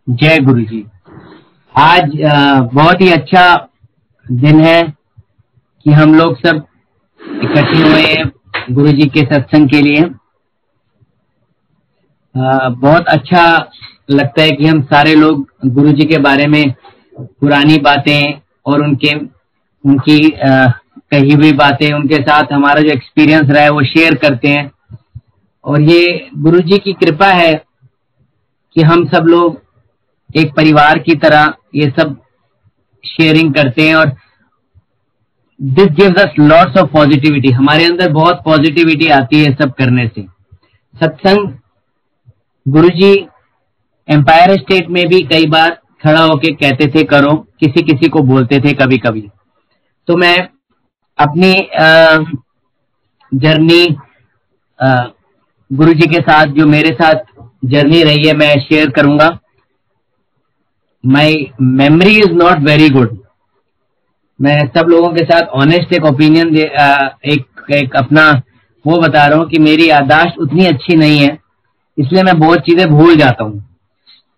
जय गुरु जी। आज बहुत ही अच्छा दिन है कि हम लोग सब इकट्ठे हुए हैं गुरु जी के सत्संग के लिए। बहुत अच्छा लगता है कि हम सारे लोग गुरु जी के बारे में पुरानी बातें और उनकी कही हुई बातें, उनके साथ हमारा जो एक्सपीरियंस रहा है वो शेयर करते हैं। और ये गुरु जी की कृपा है कि हम सब लोग एक परिवार की तरह ये सब शेयरिंग करते हैं। और this gives us lots of positivity. हमारे अंदर बहुत पॉजिटिविटी आती है सब करने से। सत्संग गुरुजी एम्पायर स्टेट में भी कई बार खड़ा होके कहते थे करो, किसी किसी को बोलते थे कभी कभी। तो मैं अपनी जर्नी गुरुजी के साथ, जो मेरे साथ जर्नी रही है, मैं शेयर करूंगा। My memory is not very good. मैं सब लोगों के साथ ऑनेस्ट एक ओपिनियन एक अपना वो बता रहा हूँ कि मेरी याददाश्त उतनी अच्छी नहीं है, इसलिए मैं बहुत चीजें भूल जाता हूँ।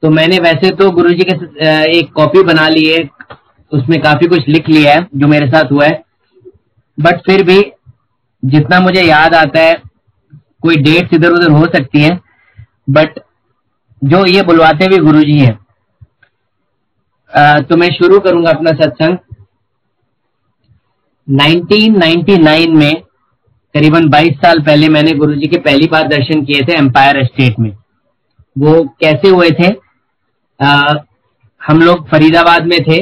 तो मैंने वैसे तो गुरुजी के एक कॉपी बना ली है, उसमें काफी कुछ लिख लिया है जो मेरे साथ हुआ है, बट फिर भी जितना मुझे याद आता है, कोई डेट्स इधर उधर हो सकती है, बट जो ये बुलवाते भी गुरुजी हैं। तो मैं शुरू करूंगा अपना सत्संग। 1999 में, करीबन 22 साल पहले, मैंने गुरुजी के पहली बार दर्शन किए थे एम्पायर स्टेट में। वो कैसे हुए थे? हम लोग फरीदाबाद में थे।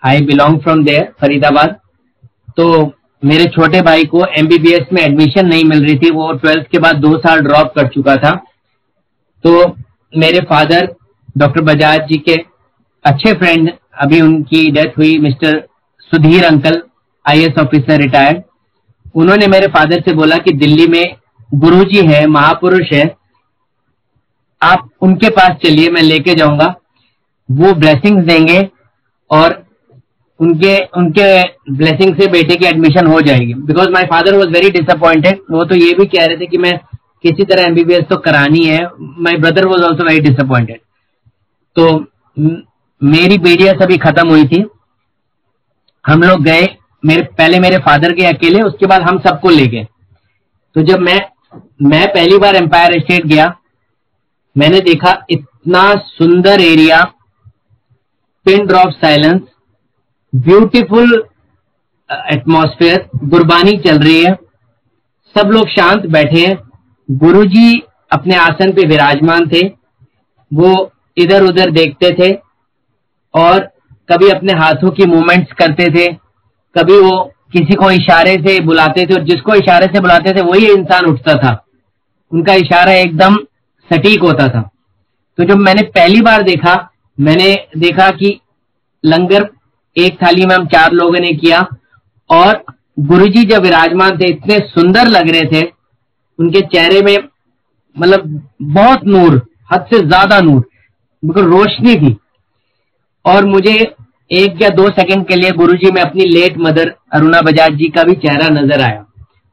I belong from there, Faridabad. तो मेरे छोटे भाई को एमबीबीएस में एडमिशन नहीं मिल रही थी। वो 12th के बाद 2 साल ड्रॉप कर चुका था। तो मेरे फादर डॉक्टर बजाज जी के अच्छे फ्रेंड, अभी उनकी डेथ हुई, mister Sudhir uncle, IAS officer retired, उन्होंने मेरे फादर से बोला कि दिल्ली में गुरुजी है, महापुरुष है, आप उनके पास चलिए, मैं लेके जाऊंगा, वो ब्लेसिंग्स देंगे और उनके उनके ब्लेसिंग से बेटे की एडमिशन हो जाएगी। Because my father was very disappointed. वो तो ये भी कह रहे थे कि मैं किसी तरह एमबीबीएस तो करानी है। My brother was also very disappointed. तो मेरी बीडीएस अभी खत्म हुई थी। हम लोग गए, पहले मेरे फादर के अकेले, उसके बाद हम सबको ले गए। तो जब मैं पहली बार एम्पायर स्टेट गया, मैंने देखा इतना सुंदर area, pin drop silence, beautiful atmosphere, Gurbani चल रही है, सब लोग शांत बैठे हैं। गुरुजी अपने आसन पे विराजमान थे। वो इधर उधर देखते थे और कभी अपने हाथों की मूवमेंट्स करते थे, कभी वो किसी को इशारे से बुलाते थे, और जिसको इशारे से बुलाते थे वही इंसान उठता था। उनका इशारा एकदम सटीक होता था। तो जब मैंने पहली बार देखा, मैंने देखा कि लंगर एक थाली में हम 4 लोगों ने किया, और गुरुजी जब विराजमान थे, इतने सुंदर लग रहे थे। उनके चेहरे में मतलब बहुत नूर, हद से ज्यादा नूर, बिल्कुल रोशनी थी। और मुझे 1 या 2 सेकंड के लिए गुरुजी में अपनी लेट मदर अरुणा बजाज जी का भी चेहरा नजर आया।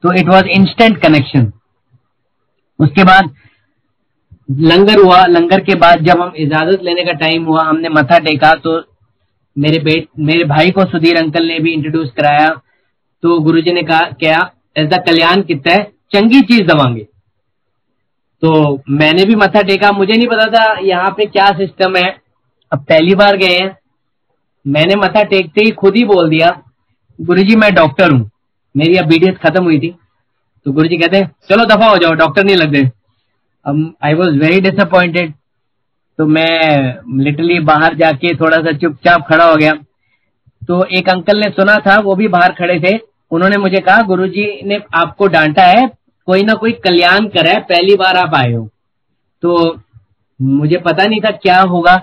तो इट वॉज इंस्टेंट कनेक्शन। उसके बाद लंगर हुआ। लंगर के बाद जब हम इजाजत लेने का टाइम हुआ, हमने मथा टेका, तो मेरे भाई को सुधीर अंकल ने भी इंट्रोड्यूस कराया। तो गुरुजी ने कहा, क्या ऐसा कल्याण कितना है, चंगी चीज दवांगे। तो मैंने भी मथा टेका। मुझे नहीं पता था यहाँ पे क्या सिस्टम है, अब पहली बार गए हैं। मैंने मथा टेकते ही खुद ही बोल दिया, गुरुजी मैं डॉक्टर हूँ, मेरी अब बीडीएस खत्म हुई थी। तो गुरुजी कहते हैं चलो दफा हो जाओ, डॉक्टर नहीं लग गए। I was very disappointed. तो मैं लिटरली बाहर जाके थोड़ा सा चुपचाप खड़ा हो गया। तो एक अंकल ने सुना था, वो भी बाहर खड़े थे। उन्होंने मुझे कहा, गुरुजी ने आपको डांटा है, कोई ना कोई कल्याण करा है, पहली बार आप आए हो। तो मुझे पता नहीं था क्या होगा।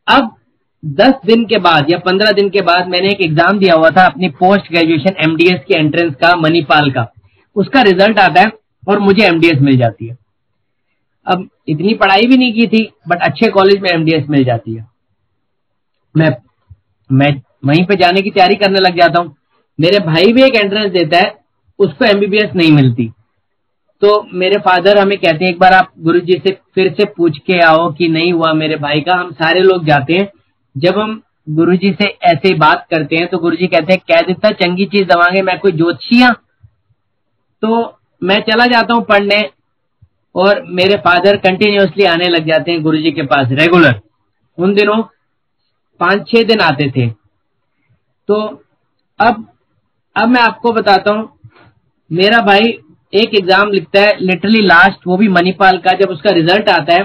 अब 10 दिन के बाद या 15 दिन के बाद मैंने एक एग्जाम दिया हुआ था अपनी पोस्ट ग्रेजुएशन एमडीएस की एंट्रेंस का, मणिपाल का। उसका रिजल्ट आता है और मुझे एमडीएस मिल जाती है। अब इतनी पढ़ाई भी नहीं की थी, बट अच्छे कॉलेज में एमडीएस मिल जाती है। मैं वहीं पे जाने की तैयारी करने लग जाता हूँ। मेरे भाई भी एक एंट्रेंस देता है, उसको एमबीबीएस नहीं मिलती। तो मेरे फादर हमें कहते हैं एक बार आप गुरुजी से फिर से पूछ के आओ कि नहीं हुआ मेरे भाई का। हम सारे लोग जाते हैं। जब हम गुरुजी से ऐसे बात करते हैं तो गुरुजी कहते हैं कह देता चंगी चीज दवांगे, मैं कोई ज्योतिषिया। तो मैं चला जाता हूँ पढ़ने और मेरे फादर कंटिन्यूअसली आने लग जाते हैं गुरुजी के पास रेगुलर। उन दिनों 5-6 दिन आते थे। तो अब मैं आपको बताता हूँ, मेरा भाई एक एग्जाम लिखता है लिटरली लास्ट, वो भी मणिपाल का। जब उसका रिजल्ट आता है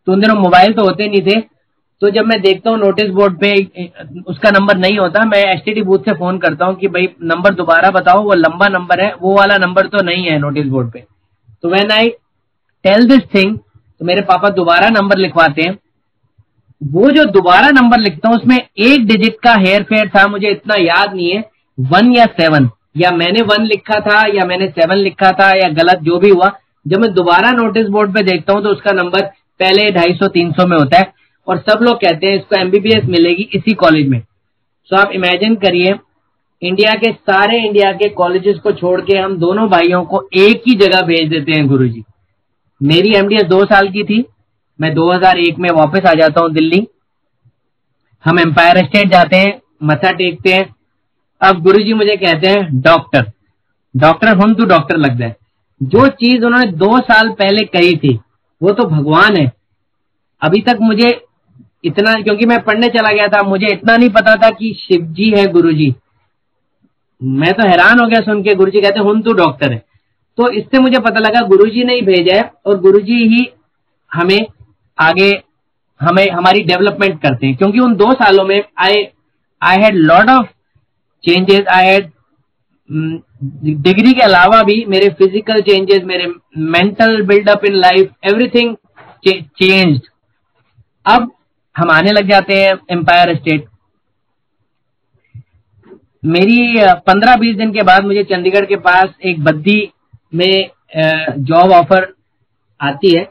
तो उन दिनों मोबाइल तो होते नहीं थे, तो जब मैं देखता हूँ नोटिस बोर्ड पे उसका नंबर नहीं होता, मैं एसटीडी बूथ से फोन करता हूँ कि भाई नंबर दोबारा बताओ, वो लंबा नंबर है, वो वाला नंबर तो नहीं है नोटिस बोर्ड पे। तो when I tell this thing, तो मेरे पापा दोबारा नंबर लिखवाते हैं। वो जो दोबारा नंबर लिखता हूँ उसमें 1 डिजिट का हेयर फेयर था, मुझे इतना याद नहीं है, 1 या 7, या मैंने 1 लिखा था या मैंने 7 लिखा था या गलत जो भी हुआ। जब मैं दोबारा नोटिस बोर्ड पे देखता हूँ तो उसका नंबर पहले 250-300 में होता है और सब लोग कहते हैं इसको एमबीबीएस मिलेगी इसी कॉलेज में। सो आप इमेजिन करिए, इंडिया के कॉलेजेस को छोड़ के हम दोनों भाइयों को एक ही जगह भेज देते हैं गुरुजी। मेरी एमडीएस 2 साल की थी, मैं 2001 में वापस आ जाता हूं दिल्ली। हम एम्पायर स्टेट जाते हैं, मत्था टेकते हैं। अब गुरुजी मुझे कहते हैं डॉक्टर हम तू डॉक्टर लग जाए। जो चीज उन्होंने 2 साल पहले कही थी वो तो भगवान है। अभी तक मुझे इतना, क्योंकि मैं पढ़ने चला गया था, मुझे इतना नहीं पता था कि शिव जी है गुरुजी। मैं तो हैरान हो गया सुन के, गुरुजी कहते हम तू डॉक्टर है। तो इससे मुझे पता लगा गुरुजी ने ही भेजा है और गुरुजी ही हमें आगे हमारी डेवलपमेंट करते हैं। क्योंकि उन 2 सालों में I had lot of changes. I had degree के अलावा भी मेरे फिजिकल चेंजेस, मेरे mental buildup in life, everything changed. अब हम आने लग जाते हैं एम्पायर स्टेट। मेरी 15-20 दिन के बाद मुझे चंडीगढ़ के पास एक बद्दी में जॉब ऑफर आती है।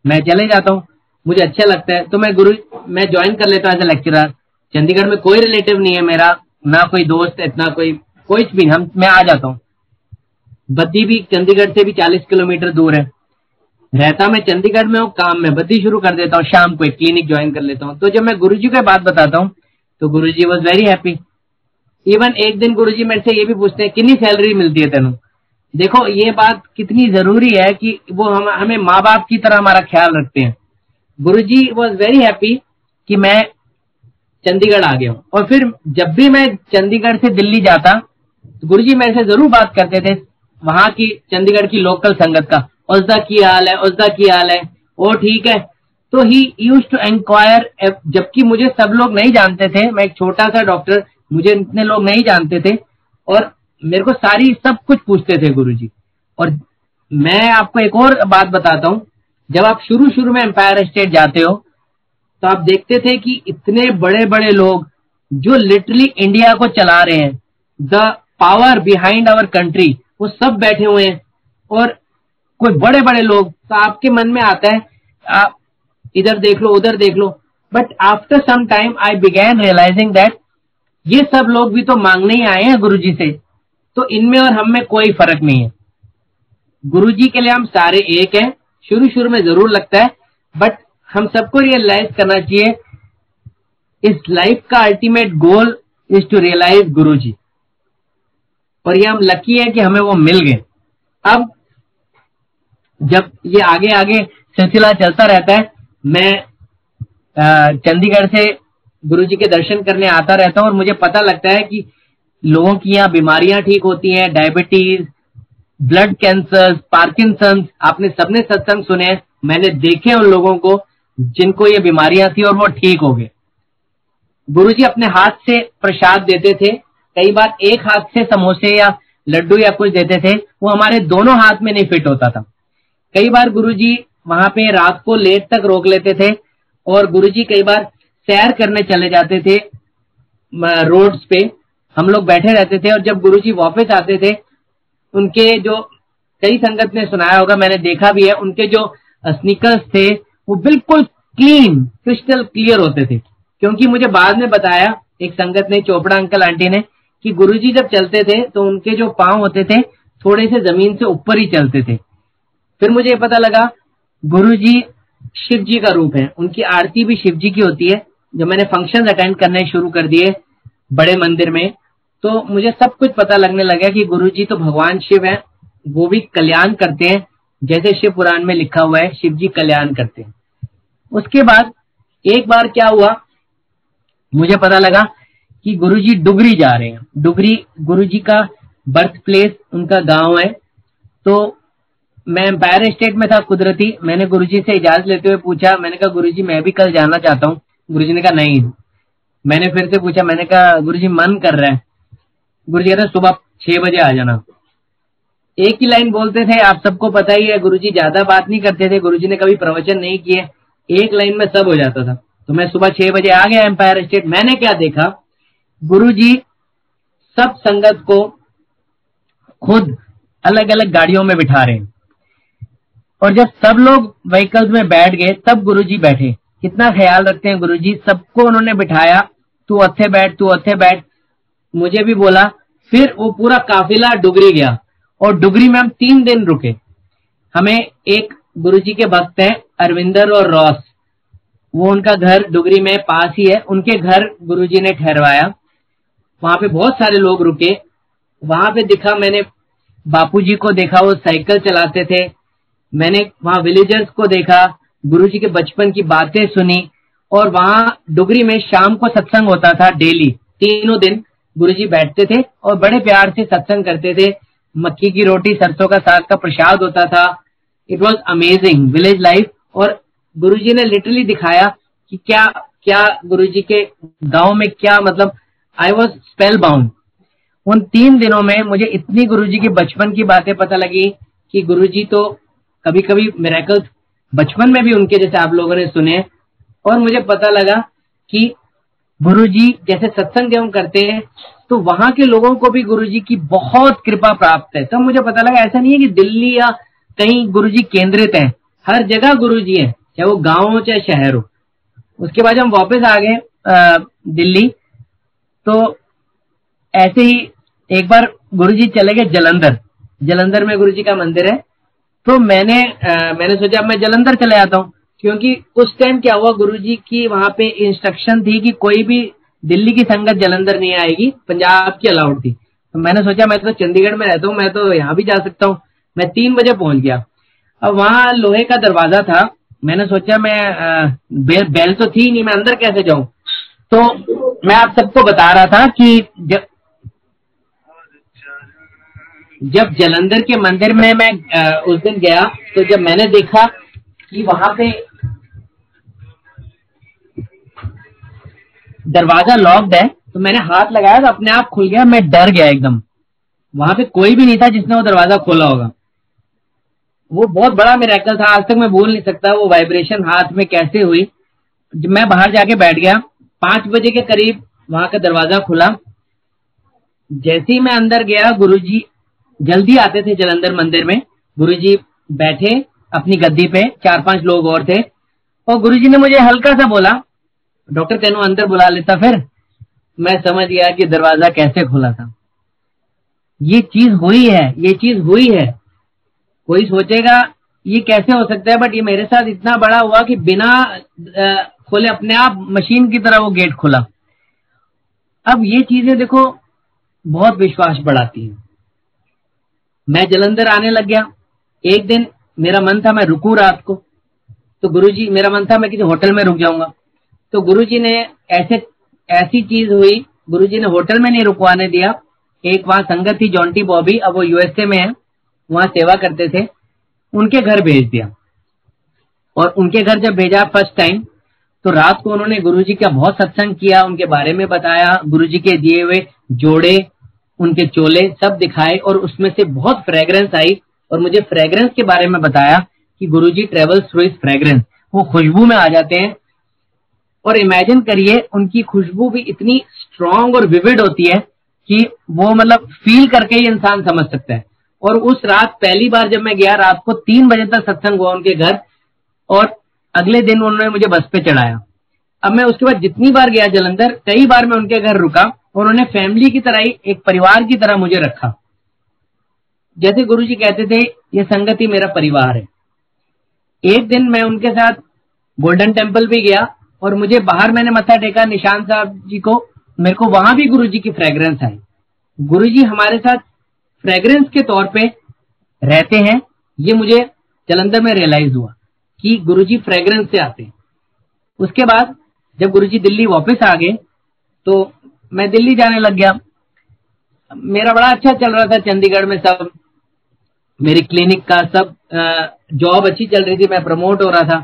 मैं चले जाता हूँ, मुझे अच्छा लगता है, तो मैं ज्वाइन कर लेता हूँ एज ए लेक्चरर। चंडीगढ़ में कोई रिलेटिव नहीं है मेरा, ना कोई दोस्त, इतना कोई भी नहीं, मैं आ जाता हूँ। बद्दी भी चंडीगढ़ से भी 40 किलोमीटर दूर है। रहता मैं चंडीगढ़ में हूँ, काम में बद्दी शुरू कर देता हूँ, शाम को एक क्लिनिक ज्वाइन कर लेता हूँ। तो जब मैं गुरुजी को बात बताता हूँ तो गुरुजी वाज वेरी हैप्पी। इवन एक दिन गुरुजी मेरे से ये भी पूछते हैं कितनी सैलरी मिलती है तेनू। देखो ये बात कितनी जरूरी है कि वो हमें माँ बाप की तरह हमारा ख्याल रखते हैं। गुरुजी वाज वेरी हैप्पी कि मैं चंडीगढ़ आ गया हूँ। और फिर जब भी मैं चंडीगढ़ से दिल्ली जाता तो गुरुजी मेरे से जरूर बात करते थे वहां की, चंडीगढ़ की लोकल संगत का, उसदा की हाल है, ओ ठीक है। तो ही यूज टू इंक्वायर, जबकि मुझे सब लोग नहीं जानते थे, मैं एक छोटा सा डॉक्टर, मुझे इतने लोग नहीं जानते थे और मेरे को सब कुछ पूछते थे गुरुजी। और मैं आपको एक और बात बताता हूँ, जब आप शुरू में एम्पायर स्टेट जाते हो तो आप देखते थे कि इतने बड़े बड़े लोग जो लिटरली इंडिया को चला रहे हैं, the power behind our country, वो सब बैठे हुए हैं और कोई बड़े बड़े लोग। तो आपके मन में आता है आप इधर देख लो उधर देख लो, but after some time I began realising that ये सब लोग भी तो मांगने ही आए हैं गुरुजी से, तो इनमें और हम में कोई फर्क नहीं है। गुरुजी के लिए हम सारे एक हैं। शुरू में जरूर लगता है, बट हम सबको रियलाइज करना चाहिए इस लाइफ का ultimate goal is to realise Guruji, और ये हम लकी है कि हमें वो मिल गए। अब जब ये आगे सिलसिला चलता रहता है, मैं चंडीगढ़ से गुरुजी के दर्शन करने आता रहता हूँ और मुझे पता लगता है कि लोगों की यहाँ बीमारियां ठीक होती हैं, डायबिटीज, ब्लड कैंसर, पार्किंसंस। आपने सबने सत्संग सुने, मैंने देखे उन लोगों को जिनको ये बीमारियां थी और वो ठीक हो गए। गुरुजी अपने हाथ से प्रसाद देते थे, कई बार एक हाथ से समोसे या लड्डू या कुछ देते थे, वो हमारे दोनों हाथ में नहीं फिट होता था। कई बार गुरुजी वहां पे रात को लेट तक रोक लेते थे और गुरुजी कई बार सैर करने चले जाते थे रोड्स पे, हम लोग बैठे रहते थे और जब गुरुजी वापस आते थे, उनके जो, कई संगत ने सुनाया होगा, मैंने देखा भी है, उनके जो स्नीकर्स थे वो बिल्कुल क्लीन, क्रिस्टल क्लियर होते थे। क्योंकि मुझे बाद में बताया एक संगत ने, चोपड़ा अंकल आंटी ने, कि गुरुजी जब चलते थे तो उनके जो पांव होते थे थोड़े से जमीन से ऊपर ही चलते थे। फिर मुझे पता लगा गुरुजी शिव जी का रूप है, उनकी आरती भी शिव जी की होती है। जब मैंने फंक्शन अटेंड करने शुरू कर दिए बड़े मंदिर में, तो मुझे सब कुछ पता लगने लगा कि गुरुजी तो भगवान शिव हैं, वो भी कल्याण करते हैं, जैसे शिव पुराण में लिखा हुआ है शिव जी कल्याण करते हैं। उसके बाद एक बार क्या हुआ, मुझे पता लगा कि गुरुजी डुगरी जा रहे हैं। डुगरी गुरुजी का बर्थ प्लेस, उनका गांव है। तो मैं एम्पायर स्टेट में था कुदरती। मैंने गुरुजी से इजाजत लेते हुए पूछा, मैंने कहा गुरुजी मैं भी कल जाना चाहता हूँ। गुरुजी ने कहा नहीं। मैंने फिर से पूछा, मैंने कहा गुरुजी मन कर रहा है। गुरुजी कहते सुबह 6 बजे आ जाना। एक ही लाइन बोलते थे, आप सबको पता ही है गुरुजी ज्यादा बात नहीं करते थे, गुरुजी ने कभी प्रवचन नहीं किए, एक लाइन में सब हो जाता था। तो मैं सुबह 6 बजे आ गया एम्पायर स्टेट। मैंने क्या देखा, गुरुजी सब संगत को खुद अलग अलग गाड़ियों में बिठा रहे हैं, और जब सब लोग व्हीकल्स में बैठ गए तब गुरुजी बैठे। कितना ख्याल रखते हैं गुरुजी, सबको उन्होंने बिठाया, तू अथे बैठ, तू अथे बैठ, मुझे भी बोला। फिर वो पूरा काफिला डुगरी गया, और डुगरी में हम 3 दिन रुके। हमें एक गुरुजी के भक्त हैं अरविंदर और रॉस, वो उनका घर डुगरी में पास ही है, उनके घर गुरुजी ने ठहरवाया। वहां पे बहुत सारे लोग रुके। वहां पे दिखा, मैंने बापूजी को देखा, वो साइकिल चलाते थे। मैंने वहां विलेजर्स को देखा, गुरुजी के बचपन की बातें सुनी। और वहां डुगरी में शाम को सत्संग होता था डेली, 3 दिन गुरुजी बैठते थे और बड़े प्यार से सत्संग करते थे। मक्की की रोटी, सरसों का साग का प्रसाद होता था। It was amazing village life. और गुरुजी ने लिटरली दिखाया कि क्या क्या गुरुजी के गांव में क्या, मतलब आई वॉज स्पेल बाउंड। उन 3 दिनों में मुझे इतनी गुरुजी की बचपन की बातें पता लगी कि गुरुजी तो कभी कभी मिरेकल्स बचपन में भी उनके जैसे आप लोगों ने सुने। और मुझे पता लगा कि गुरुजी जैसे सत्संग जब हम करते हैं तो वहां के लोगों को भी गुरुजी की बहुत कृपा प्राप्त है। तब मुझे पता लगा ऐसा नहीं है कि दिल्ली या कहीं गुरुजी केंद्रित हैं, हर जगह गुरुजी है, चाहे वो गांव हो चाहे शहर हो। उसके बाद हम वापस आ गए दिल्ली, तो ऐसे ही एक बार गुरुजी चले गए जलंधर। जलंधर में गुरुजी का मंदिर है। तो मैंने सोचा मैं जलंधर चले आता हूँ, क्योंकि उस टाइम क्या हुआ, गुरुजी की वहां पे इंस्ट्रक्शन थी कि कोई भी दिल्ली की संगत जलंधर नहीं आएगी, पंजाब की अलाउड थी। तो मैंने सोचा मैं तो चंडीगढ़ में रहता हूँ, मैं तो यहाँ भी जा सकता हूँ। मैं 3 बजे पहुंच गया। अब वहां लोहे का दरवाजा था। मैंने सोचा मैं बेल तो थी नहीं, मैं अंदर कैसे जाऊं। तो मैं आप सबको बता रहा था कि जब जलंधर के मंदिर में मैं उस दिन गया, तो जब मैंने देखा कि वहां पे दरवाजा लॉक्ड है, तो मैंने हाथ लगाया तो अपने आप खुल गया। मैं डर गया एकदम। वहां पे कोई भी नहीं था जिसने वो दरवाजा खोला होगा। वो बहुत बड़ा मिरेकल था, आज तक मैं भूल नहीं सकता वो वाइब्रेशन हाथ में कैसे हुई। जब मैं बाहर जाके बैठ गया, 5 बजे के करीब वहां का दरवाजा खुला। जैसे ही मैं अंदर गया, गुरुजी जल्दी आते थे जलंधर मंदिर में। गुरुजी बैठे अपनी गद्दी पे, 4-5 लोग और थे, और गुरुजी ने मुझे हल्का सा बोला, डॉक्टर तेनू अंदर बुला लेता। फिर मैं समझ गया कि दरवाजा कैसे खुला था। ये चीज हुई है, ये चीज हुई है। कोई सोचेगा ये कैसे हो सकता है, बट ये मेरे साथ इतना बड़ा हुआ कि बिना खोले अपने आप मशीन की तरह वो गेट खुला। अब ये चीजें देखो बहुत विश्वास बढ़ाती है। मैं जलंधर आने लग गया। एक दिन मेरा मन था मैं रुकूं रात को, तो गुरुजी, मेरा मन था मैं किसी होटल में रुक जाऊंगा। तो गुरुजी ने ऐसी चीज हुई, गुरुजी ने होटल में नहीं रुकवाने दिया। एक वहां संगत थी जॉन्टी बॉबी, अब वो यूएसए में है, वहां सेवा करते थे, उनके घर भेज दिया। और उनके घर जब भेजा फर्स्ट टाइम, तो रात को उन्होंने गुरुजी का बहुत सत्संग किया, उनके बारे में बताया, गुरुजी के दिए हुए जोड़े, उनके चोले सब दिखाए, और उसमें से बहुत फ्रेग्रेंस आई। और मुझे फ्रेग्रेंस के बारे में बताया कि गुरुजी ट्रेवल्स थ्रू हिज फ्रेग्रेंस, वो खुशबू में आ जाते हैं। और इमेजिन करिए उनकी खुशबू भी इतनी स्ट्रांग और विविड होती है कि वो मतलब फील करके ही इंसान समझ सकता है। और उस रात पहली बार जब मैं गया, रात को 3 बजे तक सत्संग हुआ उनके घर, और अगले दिन उन्होंने मुझे बस पे चढ़ाया। अब मैं उसके बाद जितनी बार गया जलंधर, कई बार मैं उनके घर रुका, उन्होंने फैमिली की तरह ही, एक परिवार की तरह मुझे रखा। जैसे गुरुजी कहते थे, ये संगत ही मेरा परिवार है। एक दिन मैं उनके साथ गोल्डन टेम्पल भी गया और मुझे बाहर मैंने मत्था टेका निशान साहब जी को, मेरे को वहां भी गुरुजी की फ्रेग्रेंस आई। गुरुजी हमारे साथ फ्रेग्रेंस के तौर पे रहते हैं, ये मुझे जलंधर में रियलाइज हुआ कि गुरुजी फ्रेग्रेंस से आते हैं। उसके बाद जब गुरुजी दिल्ली वापस आ गए तो मैं दिल्ली जाने लग गया। मेरा बड़ा अच्छा चल रहा था चंडीगढ़ में, सब मेरी क्लिनिक का सब जॉब अच्छी चल रही थी, मैं प्रमोट हो रहा था।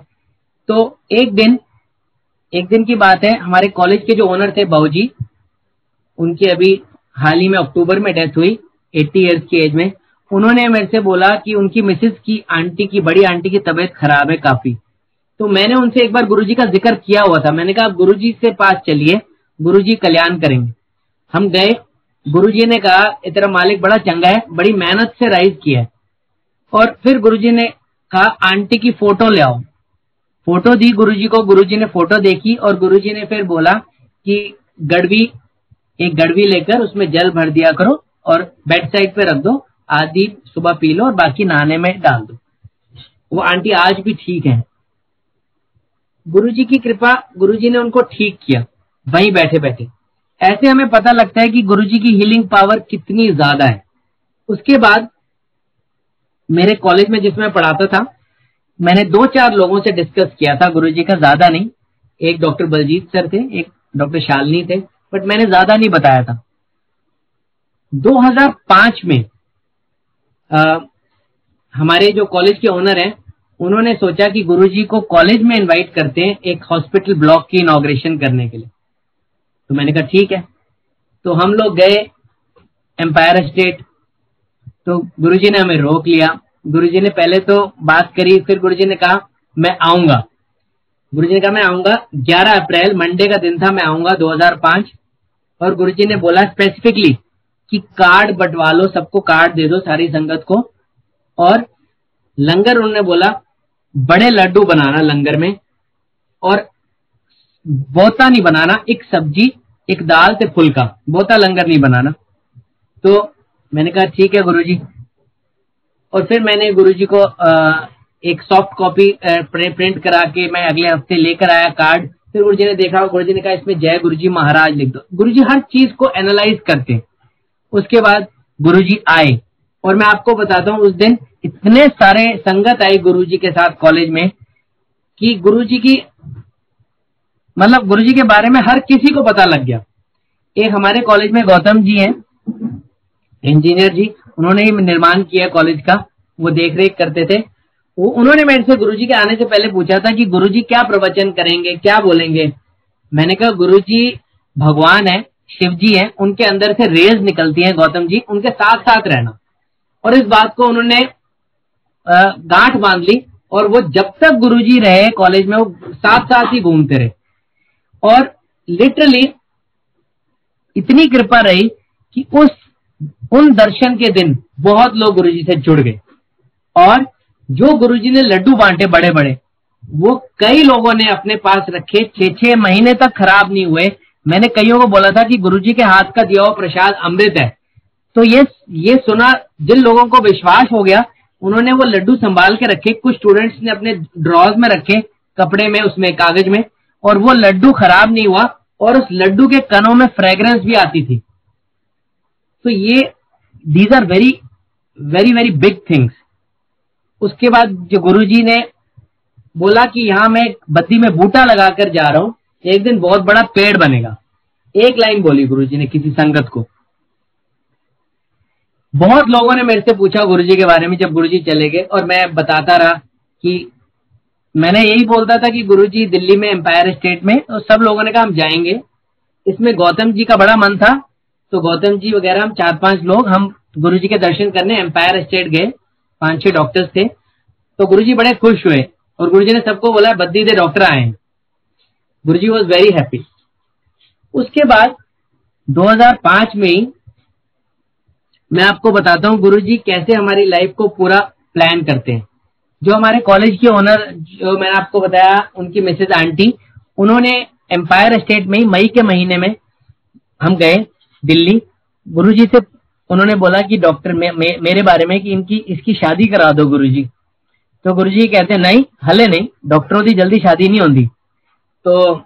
तो एक दिन की बात है, हमारे कॉलेज के जो ओनर थे बाबूजी, उनकी अभी हाल ही में अक्टूबर में डेथ हुई 80 इयर्स की एज में। उन्होंने मेरे से बोला कि उनकी मिसेस की आंटी की, बड़ी आंटी की तबीयत खराब है काफी। तो मैंने उनसे एक बार गुरुजी का जिक्र किया हुआ था। मैंने कहा गुरुजी से पास चलिए, गुरुजी कल्याण करेंगे। हम गए, गुरुजी ने कहा तेरा मालिक बड़ा चंगा है, बड़ी मेहनत से राइज किया है। और फिर गुरुजी ने कहा आंटी की फोटो ले आओ। फोटो दी गुरुजी को, गुरुजी ने फोटो देखी और गुरुजी ने फिर बोला कि एक गड़वी लेकर उसमें जल भर दिया करो और बेड साइड पे रख दो, आधी सुबह पी लो और बाकी नहाने में डाल दो। वो आंटी आज भी ठीक है। गुरुजी की कृपा, गुरुजी ने उनको ठीक किया वहीं बैठे बैठे। ऐसे हमें पता लगता है कि गुरुजी की हीलिंग पावर कितनी ज्यादा है। उसके बाद मेरे कॉलेज में जिसमें पढ़ाता था, मैंने 2-4 लोगों से डिस्कस किया था, गुरुजी का ज्यादा नहीं। एक डॉक्टर बलजीत सर थे, एक डॉक्टर शालिनी थे, बट मैंने ज्यादा नहीं बताया था। 2005 में हमारे जो कॉलेज के ओनर हैं, उन्होंने सोचा कि गुरुजी को कॉलेज में इनवाइट करते हैं एक हॉस्पिटल ब्लॉक की इनॉग्रेशन करने के लिए। तो मैंने कहा ठीक है। तो हम लोग गए एम्पायर एस्टेट। तो गुरुजी ने हमें रोक लिया। गुरुजी ने पहले तो बात करी, फिर गुरुजी ने कहा मैं आऊंगा। गुरुजी ने कहा मैं आऊंगा, 11 अप्रैल मंडे का दिन था, मैं आऊंगा 2005। और गुरुजी ने बोला स्पेसिफिकली कि कार्ड बंटवा लो, सबको कार्ड दे दो सारी संगत को। और लंगर उन्होंने बोला बड़े लड्डू बनाना लंगर में, और बोता नहीं बनाना, एक सब्जी एक दाल से फुल्का, बोता लंगर नहीं बनाना। तो मैंने कहा ठीक है गुरुजी। और फिर मैंने गुरुजी को एक सॉफ्ट कॉपी प्रिंट करा के मैं अगले हफ्ते लेकर आया कार्ड। फिर गुरुजी ने देखा, गुरुजी ने कहा इसमें जय गुरुजी महाराज लिख दो। गुरुजी हर चीज को एनालाइज करते हैं। उसके बाद गुरुजी आए और मैं आपको बताता हूँ, उस दिन इतने सारे संगत आई गुरुजी के साथ कॉलेज में कि गुरुजी की मतलब गुरुजी के बारे में हर किसी को पता लग गया। एक हमारे कॉलेज में गौतम जी हैं, इंजीनियर जी, उन्होंने ही निर्माण किया कॉलेज का, वो देख रेख करते थे। उन्होंने मेरे से गुरुजी के आने से पहले पूछा था कि गुरुजी क्या प्रवचन करेंगे, क्या बोलेंगे। मैंने कहा गुरुजी भगवान है, शिव जी हैं, उनके अंदर से रेज निकलती हैं, गौतम जी उनके साथ साथ रहना। और इस बात को उन्होंने गांठ बांध ली और वो जब तक गुरुजी रहे कॉलेज में, वो साथ साथ ही घूमते रहे। और लिटरली इतनी कृपा रही कि उन दर्शन के दिन बहुत लोग गुरुजी से जुड़ गए। और जो गुरुजी ने लड्डू बांटे बड़े बड़े, वो कई लोगों ने अपने पास रखे, 6-6 महीने तक खराब नहीं हुए। मैंने कईयों को बोला था कि गुरुजी के हाथ का दिया हुआ प्रसाद अमृत है। तो ये सुना, जिन लोगों को विश्वास हो गया उन्होंने वो लड्डू संभाल के रखे। कुछ स्टूडेंट्स ने अपने ड्रॉज में रखे, कपड़े में, उसमें कागज में, और वो लड्डू खराब नहीं हुआ और उस लड्डू के कणों में फ्रेग्रेंस भी आती थी। तो ये these are very very very big things. उसके बाद जो गुरुजी ने बोला कि यहां मैं बद्दी में बूटा लगाकर जा रहा हूं, एक दिन बहुत बड़ा पेड़ बनेगा। एक लाइन बोली गुरुजी ने किसी संगत को। बहुत लोगों ने मेरे से पूछा गुरुजी के बारे में जब गुरुजी चले गए, और मैं बताता रहा कि मैंने यही बोलता था कि गुरुजी दिल्ली में एम्पायर स्टेट में, तो सब लोगों ने कहा हम जाएंगे। इसमें गौतम जी का बड़ा मन था, तो गौतम जी वगैरह हम 4-5 लोग हम गुरुजी के दर्शन करने एम्पायर स्टेट गए। 5-6 डॉक्टर्स थे। तो गुरुजी बड़े खुश हुए और गुरुजी ने सबको बोला बद्दी दे डॉक्टर आए हैं। गुरुजी वॉज वेरी हैप्पी। उसके बाद 2005 में ही मैं आपको बताता हूँ गुरुजी कैसे हमारी लाइफ को पूरा प्लान करते हैं। जो हमारे कॉलेज के ओनर, जो मैंने आपको बताया, उनकी मिसेज आंटी, उन्होंने एम्पायर स्टेट में ही मई के महीने में हम गए दिल्ली। गुरुजी से उन्होंने बोला कि डॉक्टर मेरे बारे में कि इसकी शादी करा दो गुरुजी। तो गुरुजी कहते हैं नहीं, हले नहीं, डॉक्टरों की जल्दी शादी नहीं होती। तो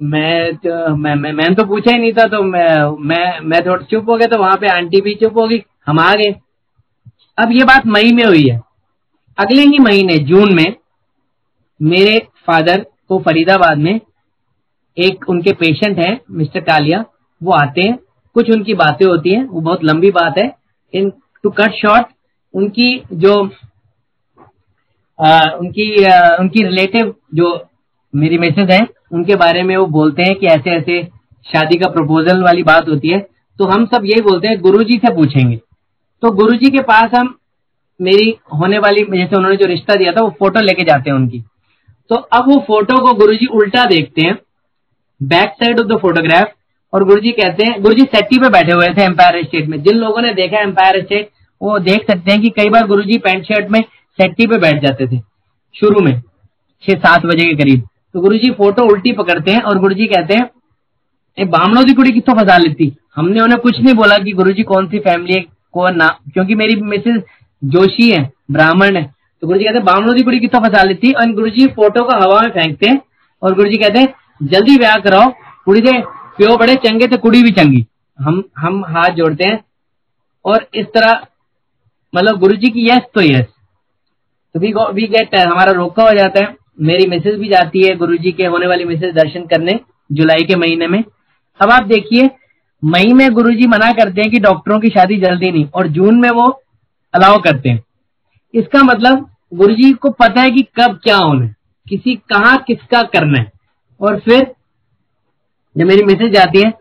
मैंने तो पूछा ही नहीं था, तो मैं थोड़ा चुप हो गया। तो वहां पे आंटी भी चुप हो गई, हम आ गए। अब ये बात मई में हुई है। अगले ही महीने जून में मेरे फादर को फरीदाबाद में एक उनके पेशेंट हैं मिस्टर कालिया, वो आते हैं, कुछ उनकी बातें होती हैं, वो बहुत लंबी बात है। इन टू कट शॉर्ट, उनकी जो उनकी रिलेटिव जो मेरी मिसेज हैं, उनके बारे में वो बोलते हैं कि ऐसे ऐसे शादी का प्रपोजल वाली बात होती है। तो हम सब यही बोलते हैं गुरुजी से पूछेंगे। तो गुरुजी के पास हम मेरी होने वाली, जैसे उन्होंने जो रिश्ता दिया था, वो फोटो लेके जाते हैं उनकी। तो अब वो फोटो को गुरुजी उल्टा देखते हैं, back side of the photograph, और गुरुजी कहते हैं, गुरुजी सेट्टी पे बैठे हुए थे एम्पायर स्टेट में। जिन लोगों ने देखा एम्पायर स्टेट वो देख सकते हैं कि कई बार गुरुजी पैंट शर्ट में सेट्टी पे बैठ जाते थे शुरू में 6-7 बजे के करीब। तो गुरुजी फोटो उल्टी पकड़ते हैं और गुरुजी कहते हैं, ए बामणों की कुड़ी कितों फंसा लेती। हमने उन्हें कुछ नहीं बोला कि गुरुजी कौन सी फैमिली है, कौन ना, क्योंकि मेरी मिसेज जोशी है, ब्राह्मण है। तो गुरुजी कहते हैं बामणों की कुड़ी कितों फंसा लेती। और गुरुजी फोटो को हवा में फेंकते हैं और गुरुजी कहते हैं जल्दी ब्याह कराओ, कुड़ी दे प्यो बड़े चंगे तो कुड़ी भी चंगी। हम हाथ जोड़ते हैं और इस तरह, मतलब गुरुजी की यस तो यस। तो वी गेट, हमारा रोका हो जाता है। मेरी मिसेज भी जाती है गुरुजी के होने वाली मिसेज दर्शन करने जुलाई के महीने में। अब आप देखिए, मई में गुरुजी मना करते हैं कि डॉक्टरों की शादी जल्दी नहीं, और जून में वो अलाउ करते हैं। इसका मतलब गुरुजी को पता है कि कब क्या होना है, कहाँ किसका करना है। और फिर जब मेरी मिसेज जाती है,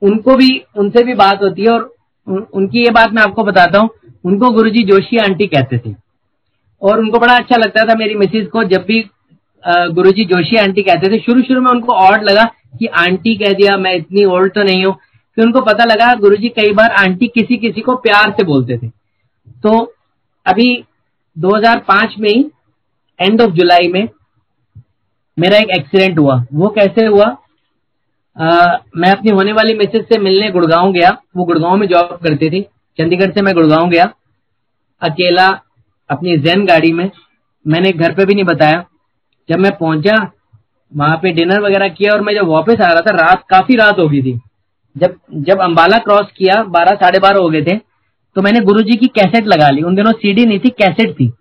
उनसे भी बात होती है, और उनकी ये बात मैं आपको बताता हूँ। उनको गुरुजी जोशी आंटी कहते थे और उनको बड़ा अच्छा लगता था मेरी मिसेज को जब भी गुरुजी जोशी आंटी कहते थे। शुरू में उनको ऑड लगा कि आंटी कह दिया, मैं इतनी ओल्ड तो नहीं हूँ। फिर उनको पता लगा गुरुजी कई बार आंटी किसी को प्यार से बोलते थे। तो अभी 2005 में ही एंड ऑफ जुलाई में मेरा एक एक्सीडेंट हुआ। वो कैसे हुआ, मैं अपनी होने वाली मिसेज से मिलने गुड़गांव गया। वो गुड़गांव में जॉब करती थी। चंडीगढ़ से मैं गुड़गांव गया अकेला अपनी ज़ेन गाड़ी में। मैंने घर पे भी नहीं बताया। जब मैं पहुंचा वहां पे डिनर वगैरह किया और मैं जब वापस आ रहा था, काफी रात हो गई थी। जब अंबाला क्रॉस किया 12 साढ़े 12 हो गए थे, तो मैंने गुरुजी की कैसेट लगा ली। उन दिनों सीडी नहीं थी, कैसेट थी,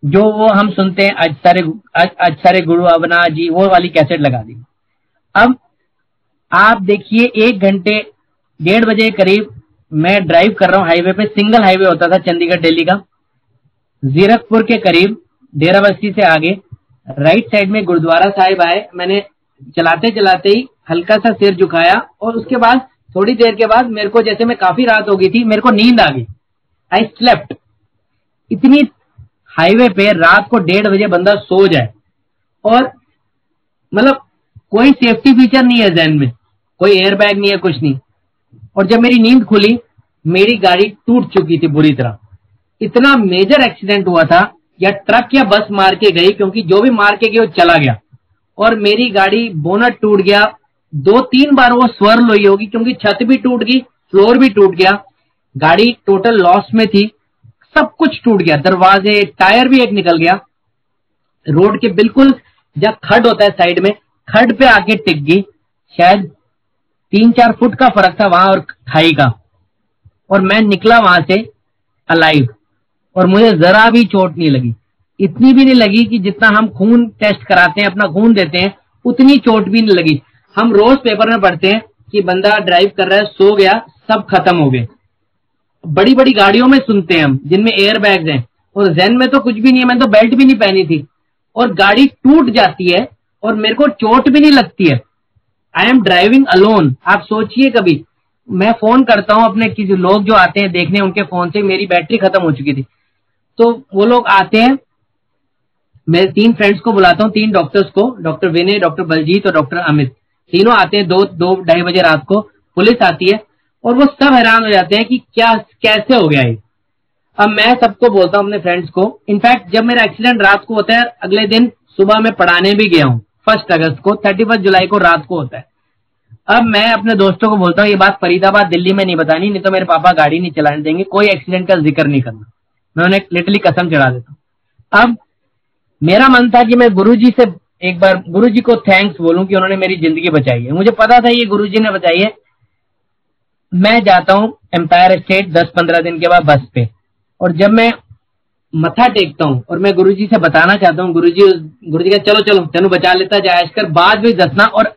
जो वो हम सुनते हैं आज सारे गुरु अवना जी, वो वाली कैसेट लगा दी। अब आप देखिए 1 घंटे 1:30 बजे करीब मैं ड्राइव कर रहा हूँ हाईवे पे। सिंगल हाईवे होता था चंडीगढ़ दिल्ली का। जीरकपुर के करीब डेरा बस्ती से आगे राइट साइड में गुरुद्वारा साहिब आए। मैंने चलाते चलाते ही हल्का सा सिर झुकाया और उसके बाद थोड़ी देर के बाद मेरे को, जैसे मैं काफी रात हो गई थी, मेरे को नींद आ गई। I slept. इतनी हाईवे पे रात को 1:30 बजे बंदा सो जाए, और मतलब कोई सेफ्टी फीचर नहीं है ज़ेन में, कोई एयर बैग नहीं है, कुछ नहीं। और जब मेरी नींद खुली, मेरी गाड़ी टूट चुकी थी बुरी तरह। इतना मेजर एक्सीडेंट हुआ था, या ट्रक या बस मार के गई, क्योंकि जो भी मार के गई वो चला गया। और मेरी गाड़ी बोनट टूट गया, 2-3 बार वो स्वर्ल हुई होगी, क्योंकि छत भी टूट गई, फ्लोर भी टूट गया। गाड़ी टोटल लॉस में थी, सब कुछ टूट गया, दरवाजे, टायर भी एक निकल गया। रोड के बिल्कुल जहाँ खड होता है साइड में, खड पे आके टिक गई। शायद 3-4 फुट का फर्क था वहां और खाई का, और मैं निकला वहां से अलाइव, और मुझे जरा भी चोट नहीं लगी। इतनी भी नहीं लगी कि जितना हम खून टेस्ट कराते हैं, अपना खून देते हैं, उतनी चोट भी नहीं लगी। हम रोज पेपर में पढ़ते हैं कि बंदा ड्राइव कर रहा है, सो गया, सब खत्म हो गए। बड़ी बड़ी गाड़ियों में सुनते हैं हम, जिनमें एयर बैग्स हैं, और ज़ेन में तो कुछ भी नहीं है। मैंने तो बेल्ट भी नहीं पहनी थी, और गाड़ी टूट जाती है और मेरे को चोट भी नहीं लगती है। I am driving alone. आप सोचिए, कभी मैं फोन करता हूं अपने किसी लोग जो आते हैं देखने, उनके फोन से मेरी बैटरी खत्म हो चुकी थी, तो वो लोग आते हैं। मैं 3 फ्रेंड्स को बुलाता हूँ, 3 डॉक्टर्स को, डॉक्टर विनय, डॉक्टर बलजीत और डॉक्टर अमित। तीनों आते हैं 2-2:30 बजे रात को। पुलिस आती है और वो सब हैरान हो जाते हैं कि क्या कैसे हो गया ये। अब मैं सबको बोलता हूँ, अपने फ्रेंड्स को। इनफैक्ट जब मेरा एक्सीडेंट रात को होता है, अगले दिन सुबह मैं पढ़ाने भी गया हूँ। 1 अगस्त को, 31 जुलाई को रात को होता है। अब मैं अपने दोस्तों को बोलता हूँ ये बात फरीदाबाद दिल्ली में नहीं बतानी, नहीं तो मेरे पापा गाड़ी नहीं चलाने देंगे, कोई एक्सीडेंट का जिक्र नहीं करना। मैं उन्हें लिटरली कसम चढ़ा देता हूँ। अब मेरा मन था कि मैं गुरुजी से एक बार गुरुजी को थैंक्स बोलूं कि उन्होंने मेरी जिंदगी बचाई है। मुझे पता था ये गुरुजी ने बचाई है। मैं जाता हूँ एम्पायर स्टेट 10-15 दिन के बाद बस पे, और जब मैं मत्था टेकता हूँ और मैं गुरुजी से बताना चाहता हूँ, गुरुजी का चलो चलो तेनू बचा लेता जाए कर बाद भी दसना। और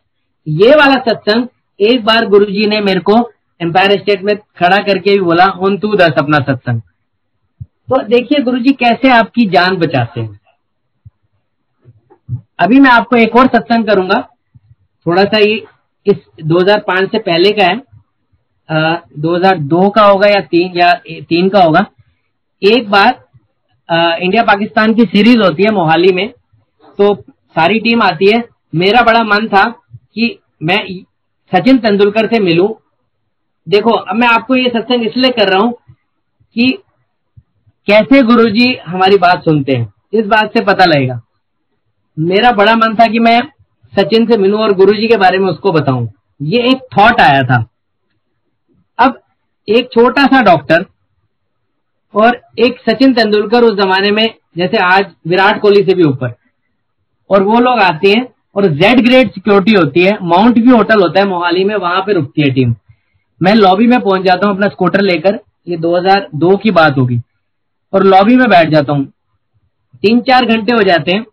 ये वाला सत्संग एक बार गुरुजी ने मेरे को एम्पायर स्टेट में खड़ा करके भी बोला, हुन तू दस अपना सत्संग। तो देखिए गुरुजी कैसे आपकी जान बचाते हैं। अभी मैं आपको एक और सत्संग करूंगा, थोड़ा सा ये इस 2005 से पहले का है, 2002 का होगा या 3 का होगा। एक बार इंडिया पाकिस्तान की सीरीज होती है मोहाली में, तो सारी टीम आती है। मेरा बड़ा मन था कि मैं सचिन तेंदुलकर से मिलूं। देखो अब मैं आपको ये सत्संग इसलिए कर रहा हूं कि कैसे गुरुजी हमारी बात सुनते हैं, इस बात से पता लगेगा। मेरा बड़ा मन था कि मैं सचिन से मिलूं और गुरुजी के बारे में उसको बताऊं। ये एक थॉट आया था। अब एक छोटा सा डॉक्टर और एक सचिन तेंदुलकर उस जमाने में, जैसे आज विराट कोहली से भी ऊपर, और वो लोग आते हैं और जेड ग्रेड सिक्योरिटी होती है, माउंट व्यू होटल होता है मोहाली में, वहां पे रुकती है टीम। मैं लॉबी में पहुंच जाता हूं अपना स्कूटर लेकर, ये 2002 की बात होगी, और लॉबी में बैठ जाता हूं। 3-4 घंटे हो जाते हैं,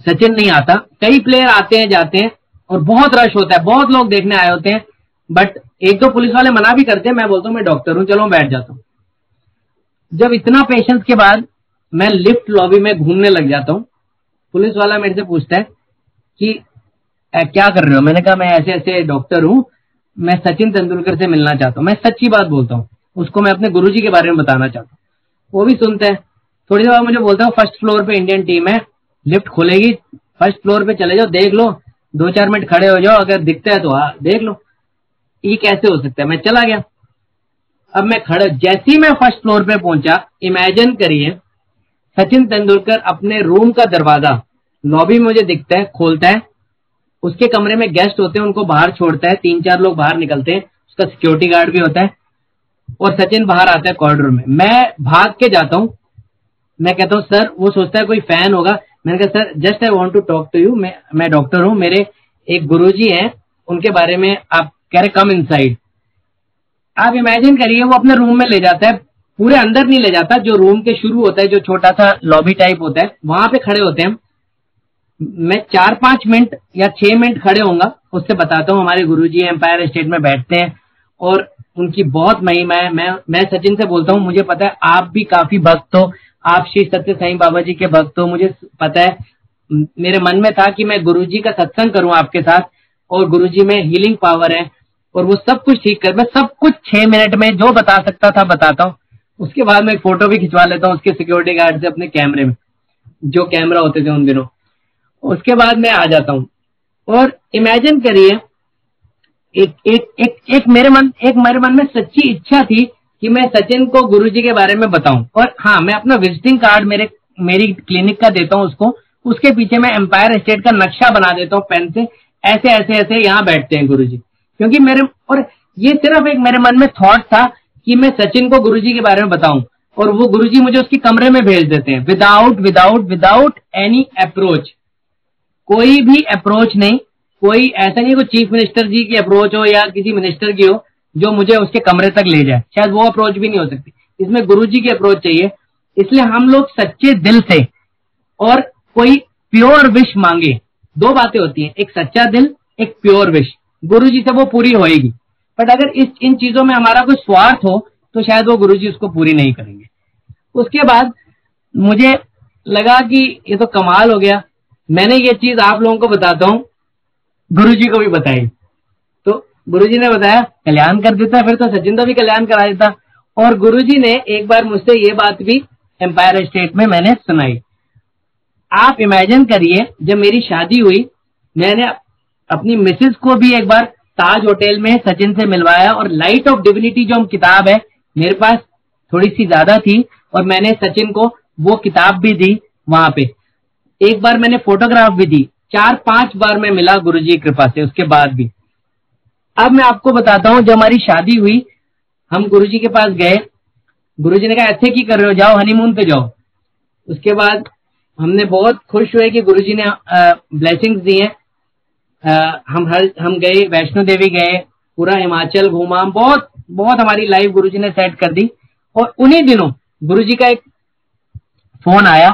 सचिन नहीं आता। कई प्लेयर आते हैं जाते हैं और बहुत रश होता है, बहुत लोग देखने आए होते हैं, बट 1-2 पुलिस वाले मना भी करते हैं। मैं बोलता हूं मैं डॉक्टर हूं, चलो बैठ जाता हूं। जब इतना पेशेंस के बाद मैं लिफ्ट लॉबी में घूमने लग जाता हूं, पुलिस वाला मेरे से पूछता है कि क्या कर रहे हो। मैंने कहा मैं ऐसे ऐसे डॉक्टर हूं, मैं सचिन तेंदुलकर से मिलना चाहता हूं। मैं सच्ची बात बोलता हूं, उसको मैं अपने गुरुजी के बारे में बताना चाहता हूं। वो भी सुनते हैं। थोड़ी देर बाद मुझे बोलता हूँ फर्स्ट फ्लोर पे इंडियन टीम है, लिफ्ट खुलेगी, फर्स्ट फ्लोर पे चले जाओ, देख लो, 2-4 मिनट खड़े हो जाओ, अगर दिखता है तो देख लो। ये कैसे हो सकता है। मैं चला गया। अब मैं खड़ा, जैसे ही मैं फर्स्ट फ्लोर पे पहुंचा, इमेजिन करिए सचिन तेंदुलकर अपने रूम का दरवाजा लॉबी में मुझे दिखता है, खोलता है, उसके कमरे में गेस्ट होते हैं उनको बाहर छोड़ता है, 3-4 लोग बाहर निकलते हैं, उसका सिक्योरिटी गार्ड भी होता है, और सचिन बाहर आता है कॉरिडोर में। मैं भाग के जाता हूं, मैं कहता हूं सर, वो सोचता है कोई फैन होगा। मैंने कहा sir just I want to talk to you, मैं डॉक्टर हूं, मेरे एक गुरुजी हैं, उनके बारे में आप कह रहे कम इनसाइड। आप इमेजिन करिए वो अपने रूम में ले जाता है, पूरे अंदर नहीं ले जाता, जो रूम के शुरू होता है, जो छोटा सा लॉबी टाइप होता है, वहां पे खड़े होते हैं। मैं 4-5 मिनट या 6 मिनट खड़े होऊंगा, उससे बताता हूँ हमारे गुरुजी एम्पायर स्टेट में बैठते हैं और उनकी बहुत महिमा है। मैं सचिन से बोलता हूँ मुझे पता है आप भी काफी भक्त हो, आप श्री सत्य साईं बाबा जी के भक्त हो, मुझे पता है। मेरे मन में था कि मैं गुरुजी का सत्संग करूं आपके साथ, और गुरुजी में हीलिंग पावर है और वो सब कुछ ठीक कर, मैं सब कुछ 6 मिनट में जो बता सकता था बताता हूँ। उसके बाद मैं एक फोटो भी खिंचवा लेता हूँ उसके सिक्योरिटी गार्ड से अपने कैमरे में, जो कैमरा होते थे उन दिनों। उसके बाद मैं आ जाता हूँ और इमेजिन करिए एक मेरे मन में सच्ची इच्छा थी कि मैं सचिन को गुरुजी के बारे में बताऊं। और हाँ, मैं अपना विजिटिंग कार्ड मेरी क्लिनिक का देता हूं उसको, उसके पीछे मैं एम्पायर स्टेट का नक्शा बना देता हूं पेन से, ऐसे ऐसे ऐसे यहाँ बैठते हैं गुरुजी। क्योंकि और ये सिर्फ एक मेरे मन में थॉट था कि मैं सचिन को गुरुजी के बारे में बताऊं, और वो गुरुजी मुझे उसके कमरे में भेज देते हैं विदाउट एनी अप्रोच। कोई भी अप्रोच नहीं, कोई ऐसा नहीं कोई चीफ मिनिस्टर जी की अप्रोच हो या किसी मिनिस्टर की हो जो मुझे उसके कमरे तक ले जाए, शायद वो अप्रोच भी नहीं हो सकती। इसमें गुरुजी की अप्रोच चाहिए। इसलिए हम लोग सच्चे दिल से और कोई प्योर विश मांगे, 2 बातें होती हैं, एक सच्चा दिल, एक प्योर विश। गुरुजी से वो पूरी होएगी, बट अगर इन चीजों में हमारा कोई स्वार्थ हो तो शायद वो गुरुजी उसको पूरी नहीं करेंगे। उसके बाद मुझे लगा कि ये तो कमाल हो गया, मैंने ये चीज आप लोगों को बताता हूं, गुरुजी को भी बताई। तो गुरुजी ने बताया कल्याण कर देता, फिर तो सचिन का भी कल्याण करा देता। और गुरुजी ने एक बार मुझसे ये बात भी एम्पायर स्टेट में मैंने सुनाई। आप इमेजिन करिए, जब मेरी शादी हुई, मैंने अपनी मिसेस को भी एक बार ताज होटल में सचिन से मिलवाया, और लाइट ऑफ डिविनिटी जो किताब है मेरे पास थोड़ी सी ज्यादा थी, और मैंने सचिन को वो किताब भी दी वहां पे। एक बार मैंने फोटोग्राफ भी दी, 4-5 बार मैं मिला गुरुजी की कृपा से उसके बाद भी। अब मैं आपको बताता हूँ, जब हमारी शादी हुई हम गुरुजी के पास गए। गुरुजी ने कहा ऐसे की कर रहे हो, जाओ हनीमून पे जाओ। उसके बाद हमने बहुत खुश हुए कि गुरुजी ने ब्लेसिंग्स दी हैं। हम गए वैष्णो देवी गए, पूरा हिमाचल घूमा, बहुत बहुत हमारी लाइफ गुरुजी ने सेट कर दी। और उन्हीं दिनों गुरुजी का एक फोन आया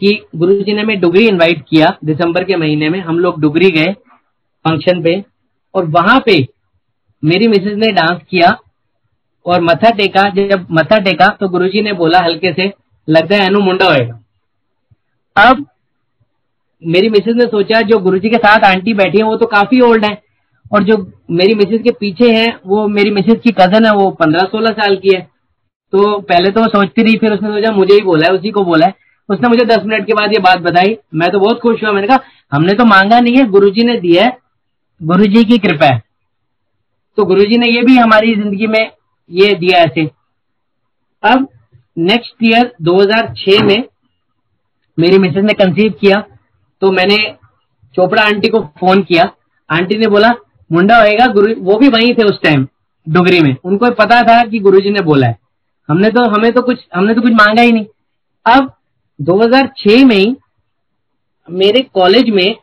कि गुरुजी ने हमें डुगरी इनवाइट किया। दिसंबर के महीने में हम लोग डुगरी गए फंक्शन पे, और वहां पे मेरी मिसेज ने डांस किया और मत्था टेका। जब मत्था टेका तो गुरुजी ने बोला हल्के से, लगता है अनु मुंडा होएगा। अब मेरी मिसेज ने सोचा जो गुरुजी के साथ आंटी बैठी है वो तो काफी ओल्ड है, और जो मेरी मिसेज के पीछे है वो मेरी मिसेज की कजन है, वो 15-16 साल की है। तो पहले तो वो सोचती रही, फिर उसने सोचा मुझे ही बोला है, उसी को बोला है। उसने मुझे 10 मिनट के बाद ये बात बताई। मैं तो बहुत खुश हुआ। मैंने कहा हमने तो मांगा नहीं है, गुरुजी ने दिया है, गुरुजी की कृपा है। तो गुरुजी ने ये भी हमारी जिंदगी में ये दिया ऐसे। अब नेक्स्ट ईयर 2006 में मेरी मिसेज ने कंसीव किया, तो मैंने चोपड़ा आंटी को फोन किया। आंटी ने बोला मुंडा होएगा। गुरु वो भी वहीं थे उस टाइम डुगरी में, उनको पता था कि गुरुजी ने बोला है। हमने तो कुछ मांगा ही नहीं। अब 2006 में ही मेरे कॉलेज में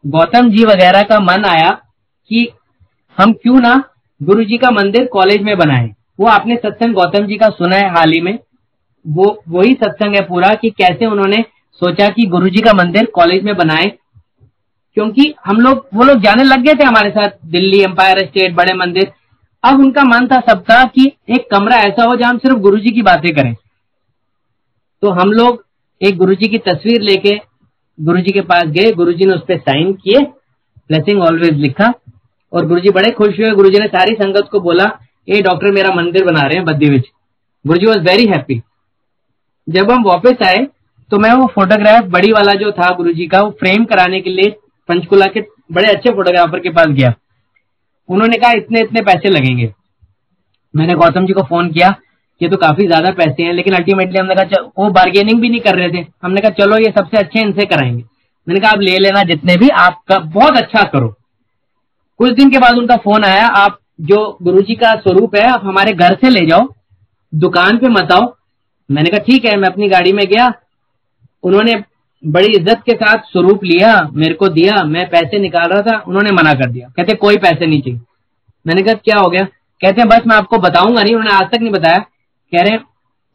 गौतम जी वगैरह का मन आया कि हम क्यों ना गुरुजी का मंदिर कॉलेज में बनाएं। वो आपने सत्संग गौतम जी का सुना है हाल ही में, वो वही सत्संग है पूरा कि कैसे उन्होंने सोचा कि गुरुजी का मंदिर कॉलेज में बनाए। क्योंकि वो लोग जाने लग गए थे हमारे साथ दिल्ली, एम्पायर स्टेट, बड़े मंदिर। अब उनका मन था सबका कि एक कमरा ऐसा हो जहां हम सिर्फ गुरुजी की बातें करें। तो हम लोग एक गुरुजी की तस्वीर लेके गुरुजी के पास गए। गुरुजी ने उस पर साइन किए, ब्लेसिंग ऑलवेज लिखा, और गुरुजी बड़े खुश हुए। गुरुजी ने सारी संगत को बोला ये डॉक्टर मेरा मंदिर बना रहे हैं बद्दी विच। गुरुजी वॉज वेरी हैप्पी। जब हम वापस आए तो मैं वो फोटोग्राफ बड़ी वाला जो था गुरुजी का, वो फ्रेम कराने के लिए पंचकुला के बड़े अच्छे फोटोग्राफर के पास गया। उन्होंने कहा इतने इतने पैसे लगेंगे। मैंने गौतम जी को फोन किया, ये तो काफी ज्यादा पैसे हैं, लेकिन अल्टीमेटली हमने कहा, वो बार्गेनिंग भी नहीं कर रहे थे। हमने कहा चलो ये सबसे अच्छे इनसे कराएंगे। मैंने कहा आप ले लेना जितने भी, आपका बहुत अच्छा करो। कुछ दिन के बाद उनका फोन आया, आप जो गुरुजी का स्वरूप है आप हमारे घर से ले जाओ, दुकान पे मत आओ। मैंने कहा ठीक है। मैं अपनी गाड़ी में गया, उन्होंने बड़ी इज्जत के साथ स्वरूप लिया, मेरे को दिया। मैं पैसे निकाल रहा था, उन्होंने मना कर दिया, कहते कोई पैसे नहीं चाहिए। मैंने कहा क्या हो गया? कहते हैं बस मैं आपको बताऊंगा नहीं। उन्होंने आज तक नहीं बताया। कह रहे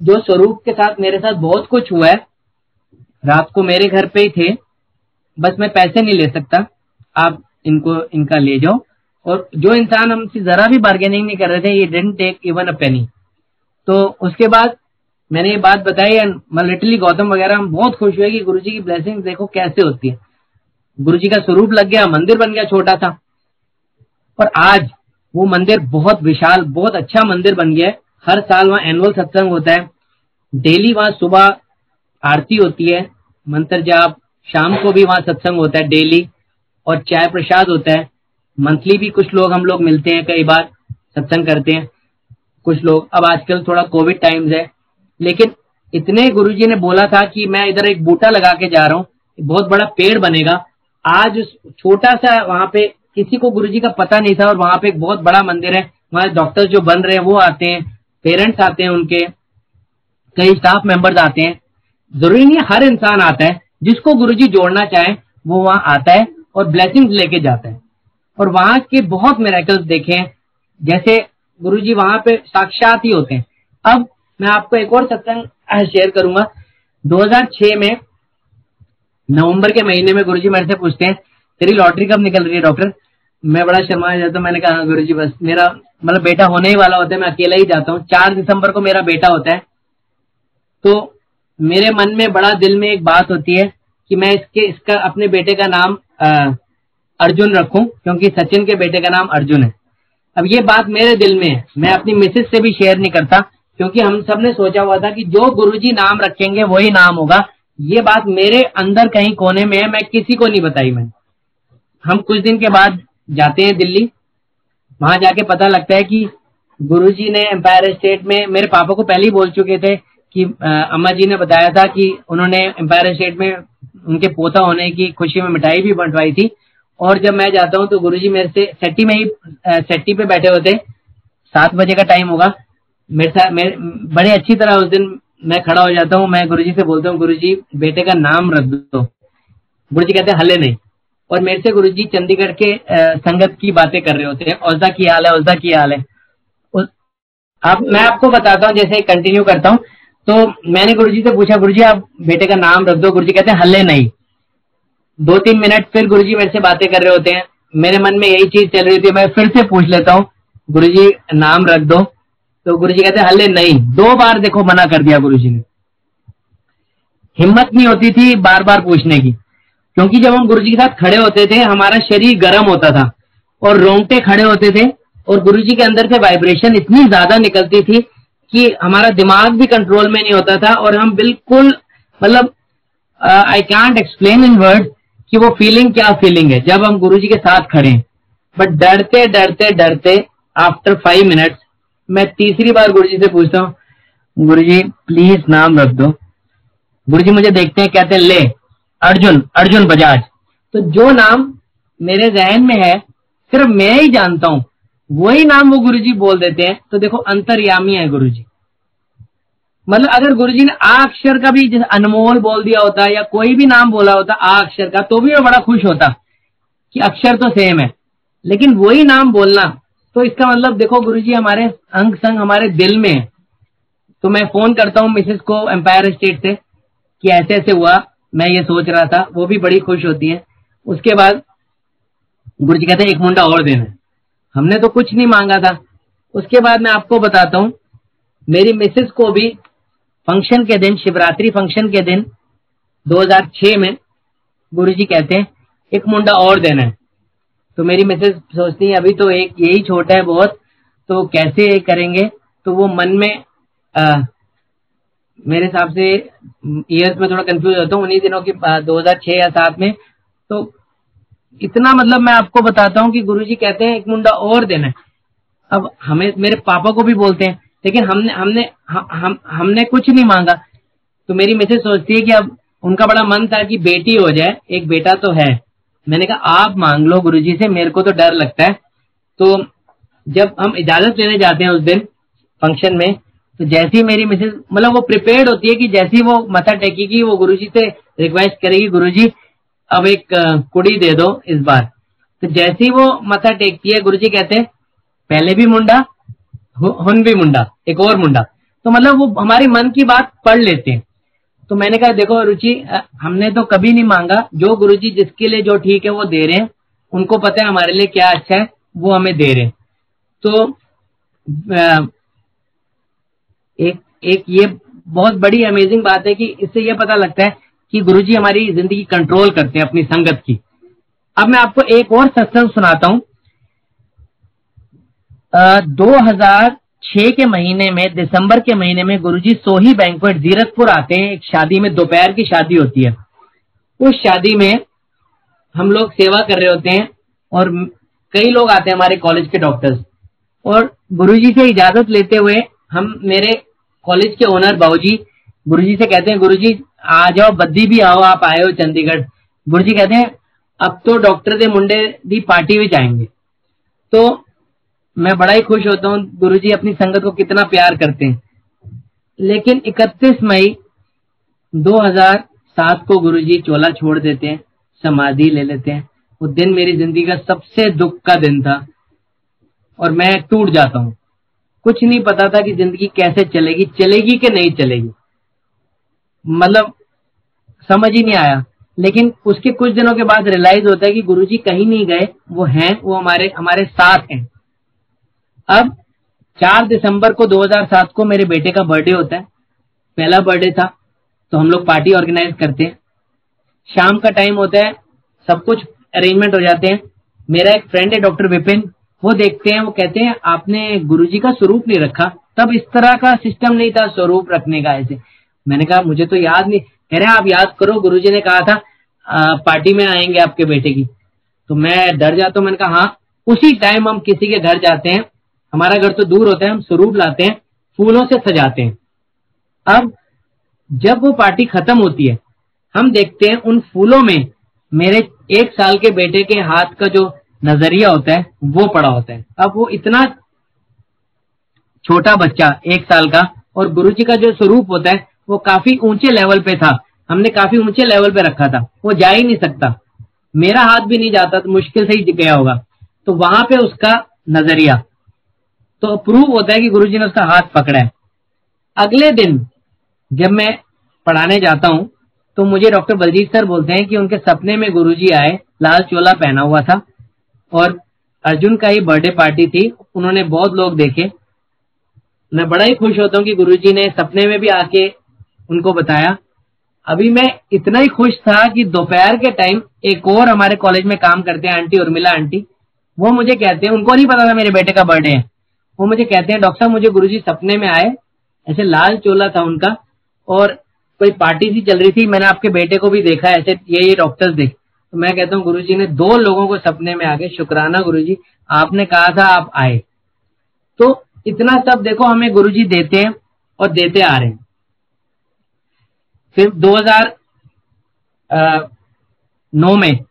जो स्वरूप के साथ मेरे साथ बहुत कुछ हुआ है, रात को मेरे घर पे ही थे, बस मैं पैसे नहीं ले सकता, आप इनका ले जाओ। और जो इंसान हमसे जरा भी बार्गेनिंग नहीं कर रहे थे, ये डिडंट टेक इवन अ पेनी। तो उसके बाद मैंने ये बात बताई, लिटरली गौतम वगैरह हम बहुत खुश हुए कि गुरुजी की ब्लेसिंग देखो कैसे होती है। गुरुजी का स्वरूप लग गया, मंदिर बन गया छोटा सा, और आज वो मंदिर बहुत विशाल, बहुत अच्छा मंदिर बन गया है। हर साल वहाँ एनुअल सत्संग होता है, डेली वहाँ सुबह आरती होती है, मंत्र जाप, शाम को भी वहाँ सत्संग होता है डेली, और चाय प्रसाद होता है। मंथली भी कुछ लोग हम लोग मिलते हैं, कई बार सत्संग करते हैं कुछ लोग। अब आजकल थोड़ा कोविड टाइम्स है, लेकिन इतने गुरुजी ने बोला था कि मैं इधर एक बूटा लगा के जा रहा हूँ, बहुत बड़ा पेड़ बनेगा। आज उस छोटा सा वहां पे किसी को गुरुजी का पता नहीं था, और वहां पे एक बहुत बड़ा मंदिर है। वहां डॉक्टर्स जो बन रहे हैं वो आते हैं, पेरेंट्स आते हैं उनके, कई स्टाफ मेंबर्स आते हैं। जरूरी नहीं है हर इंसान आता है, जिसको गुरुजी जोड़ना चाहे वो वहां आता है और ब्लेसिंग्स लेके जाता है। और वहां के बहुत मिरेकल्स देखे हैं, जैसे गुरुजी वहां पे साक्षात ही होते हैं। अब मैं आपको एक और सत्संग शेयर करूंगा। 2006 में नवंबर के महीने में गुरुजी मेरे से पूछते हैं तेरी लॉटरी कब निकल रही है डॉक्टर? मैं बड़ा शर्मा जाता हूं। मैंने कहा गुरुजी बस मेरा बेटा होने ही वाला होता है, मैं अकेला ही जाता हूँ। 4 दिसंबर को मेरा बेटा होता है। तो मेरे मन में बड़ा दिल में एक बात होती है कि मैं इसका अपने बेटे का नाम अर्जुन रखूं, क्योंकि सचिन के बेटे का नाम अर्जुन है। अब ये बात मेरे दिल में है, मैं अपनी मिसेज से भी शेयर नहीं करता, क्योंकि हम सब ने सोचा हुआ था कि जो गुरुजी नाम रखेंगे वही नाम होगा। ये बात मेरे अंदर कहीं कोने में है, मैं किसी को नहीं बताई। हम कुछ दिन के बाद जाते हैं दिल्ली, वहां जाके पता लगता है कि गुरुजी ने एम्पायर स्टेट में, मेरे पापा को पहले ही बोल चुके थे कि अम्मा जी ने बताया था कि उन्होंने एम्पायर स्टेट में उनके पोता होने की खुशी में मिठाई भी बंटवाई थी, और जब मैं जाता हूँ तो गुरुजी मेरे से सेट्टी में ही सेट्टी पे बैठे होते, 7 बजे का टाइम होगा, मेरे साथ बड़े अच्छी तरह उस दिन मैं खड़ा हो जाता हूँ। मैं गुरुजी से बोलता हूँ, गुरुजी बेटे का नाम रख दो। गुरुजी कहते हैं हले नहीं। और मेरे से गुरुजी चंडीगढ़ के संगत की बातें कर रहे होते हैं, औजा की हाल है, औजा की हाल है। अब मैं आपको बताता हूँ, जैसे कंटिन्यू करता हूँ। तो मैंने गुरुजी से पूछा, गुरुजी आप बेटे का नाम रख दो। गुरुजी कहते हैं हल्ले नहीं। 2-3 मिनट फिर गुरुजी मेरे से बातें कर रहे होते हैं, मेरे मन में यही चीज चल रही थी। मैं फिर से पूछ लेता हूँ, गुरुजी नाम रख दो। तो गुरुजी कहते हैं हल्ले नहीं। 2 बार देखो मना कर दिया गुरुजी ने। हिम्मत नहीं होती थी बार बार पूछने की, क्योंकि जब हम गुरुजी के साथ खड़े होते थे हमारा शरीर गर्म होता था और रोंगटे खड़े होते थे, और गुरुजी के अंदर से वाइब्रेशन इतनी ज्यादा निकलती थी कि हमारा दिमाग भी कंट्रोल में नहीं होता था। और हम बिल्कुल मतलब I can't explain in word कि वो फीलिंग क्या फीलिंग है जब हम गुरुजी के साथ खड़े हैं। बट डरते डरते डरते आफ्टर 5 मिनट्स मैं तीसरी बार गुरुजी से पूछता हूँ, गुरुजी प्लीज नाम रख दो। गुरुजी मुझे देखते हैं, कहते हैं ले अर्जुन, अर्जुन बजाज। तो जो नाम मेरे जहन में है सिर्फ मैं ही जानता हूं, वही नाम वो गुरुजी बोल देते हैं। तो देखो अंतर्यामी है गुरुजी। मतलब अगर गुरुजी ने आ अक्षर का भी जैसे अनमोल बोल दिया होता या कोई भी नाम बोला होता आ अक्षर का, तो भी मैं बड़ा खुश होता कि अक्षर तो सेम है, लेकिन वही नाम बोलना, तो इसका मतलब देखो गुरुजी हमारे अंग संग हमारे दिल में है। तो मैं फोन करता हूँ मिसेस को एम्पायर स्टेट से कि ऐसे ऐसे हुआ, मैं ये सोच रहा था, वो भी बड़ी खुश होती है। उसके बाद गुरुजी कहते हैं एक मुंडा और देना है। हमने तो कुछ नहीं मांगा था। उसके बाद मैं आपको बताता हूँ, मेरी मिसेस को भी फंक्शन के दिन, शिवरात्रि फंक्शन के दिन 2006 में गुरुजी कहते हैं एक मुंडा और देना है। तो मेरी मिसेस सोचती है अभी तो एक यही छोटा है बहुत, तो कैसे करेंगे। तो वो मन में मेरे हिसाब से ईयर्स में थोड़ा कंफ्यूज होता हूँ, उन्हीं दिनों की 2006 या 7 में। तो इतना मतलब मैं आपको बताता हूँ कि गुरुजी कहते हैं एक मुंडा और देना है। अब हमें मेरे पापा को भी बोलते हैं, लेकिन हमने कुछ नहीं मांगा। तो मेरी मिसेस सोचती है कि अब उनका बड़ा मन था कि बेटी हो जाए, एक बेटा तो है। मैंने कहा आप मांग लो गुरुजी से, मेरे को तो डर लगता है। तो जब हम इजाजत लेने जाते हैं उस दिन फंक्शन में, तो जैसी मेरी मिसेस मतलब वो प्रिपेयर्ड होती है कि जैसी वो मथा टेकेगी वो गुरुजी से रिक्वेस्ट करेगी, गुरुजी अब एक कुड़ी दे दो इस बार। तो जैसी वो मथा टेकती है, गुरुजी कहते हैं पहले भी मुंडा हुन भी मुंडा, एक और मुंडा। तो मतलब वो हमारी मन की बात पढ़ लेते हैं। तो मैंने कहा देखो रुचि, हमने तो कभी नहीं मांगा, जो गुरुजी जिसके लिए जो ठीक है वो दे रहे हैं, उनको पता है हमारे लिए क्या अच्छा है, वो हमें दे रहे हैं। तो एक ये बहुत बड़ी अमेजिंग बात है कि इससे ये पता लगता है कि गुरुजी हमारी जिंदगी कंट्रोल करते हैं अपनी संगत की। अब मैं आपको एक और सत्संग सुनाता हूं। 2006 के महीने में, दिसंबर के महीने में गुरुजी सोही बैंक्वेट जीरकपुर आते हैं। एक शादी में, दोपहर की शादी होती है। उस शादी में हम लोग सेवा कर रहे होते हैं और कई लोग आते हैं हमारे कॉलेज के डॉक्टर्स। और गुरुजी से इजाजत लेते हुए हम, मेरे कॉलेज के ओनर बाबूजी गुरुजी से कहते हैं गुरुजी आ जाओ, बद्दी भी आओ, आप आए हो चंडीगढ़। गुरुजी कहते हैं अब तो डॉक्टर दे मुंडे दी पार्टी में जाएंगे। तो मैं बड़ा ही खुश होता हूँ, गुरुजी अपनी संगत को कितना प्यार करते हैं। लेकिन 31 मई 2007 को गुरुजी चोला छोड़ देते हैं, समाधि ले लेते हैं। वो दिन मेरी जिंदगी का सबसे दुख का दिन था और मैं टूट जाता हूँ। कुछ नहीं पता था कि जिंदगी कैसे चलेगी, चलेगी कि नहीं चलेगी, मतलब समझ ही नहीं आया। लेकिन उसके कुछ दिनों के बाद रियलाइज होता है कि गुरुजी कहीं नहीं गए, वो हैं, वो हमारे साथ हैं। अब 4 दिसंबर को 2007 को मेरे बेटे का बर्थडे होता है, पहला बर्थडे था। तो हम लोग पार्टी ऑर्गेनाइज करते हैं, शाम का टाइम होता है, सब कुछ अरेंजमेंट हो जाते हैं। मेरा एक फ्रेंड है डॉक्टर विपिन, वो देखते हैं, वो कहते हैं आपने गुरुजी का स्वरूप नहीं रखा। तब इस तरह का सिस्टम नहीं था स्वरूप रखने का ऐसे। मैंने कहा मुझे तो याद नहीं। कह रहे आप याद करो, गुरुजी ने कहा था पार्टी में आएंगे आपके बेटे की। तो मैं डर जाता हूँ। मैंने कहा हाँ। उसी टाइम हम किसी के घर जाते हैं, हमारा घर तो दूर होता है, हम स्वरूप लाते हैं, फूलों से सजाते हैं। अब जब वो पार्टी खत्म होती है, हम देखते हैं उन फूलों में मेरे 1 साल के बेटे के हाथ का जो नजरिया होता है वो पड़ा होता है। अब वो इतना छोटा बच्चा 1 साल का, और गुरुजी का जो स्वरूप होता है वो काफी ऊंचे लेवल पे था, हमने काफी ऊंचे लेवल पे रखा था, वो जा ही नहीं सकता, मेरा हाथ भी नहीं जाता, तो मुश्किल से ही गया होगा। तो वहां पे उसका नजरिया तो प्रूव होता है कि गुरुजी ने उसका हाथ पकड़ा है। अगले दिन जब मैं पढ़ाने जाता हूं तो मुझे डॉक्टर बलजीत सर बोलते हैं कि उनके सपने में गुरुजी आए, लाल चोला पहना हुआ था, और अर्जुन का ही बर्थडे पार्टी थी, उन्होंने बहुत लोग देखे। मैं बड़ा ही खुश होता हूँ कि गुरुजी ने सपने में भी आके उनको बताया। अभी मैं इतना ही खुश था कि दोपहर के टाइम एक और हमारे कॉलेज में काम करते हैं आंटी, उर्मिला आंटी, वो मुझे कहते हैं, उनको नहीं पता था मेरे बेटे का बर्थडे है, वो मुझे कहते हैं डॉक्टर साहब मुझे गुरुजी सपने में आए, ऐसे लाल चोला था उनका और कोई पार्टी सी चल रही थी, मैंने आपके बेटे को भी देखा ऐसे, ये डॉक्टर्स देख। तो मैं कहता हूँ गुरुजी ने 2 लोगों को सपने में आके, शुक्राना गुरुजी, आपने कहा था आप आए। तो इतना सब देखो हमें गुरुजी देते हैं और देते आ रहे हैं। फिर 2009 में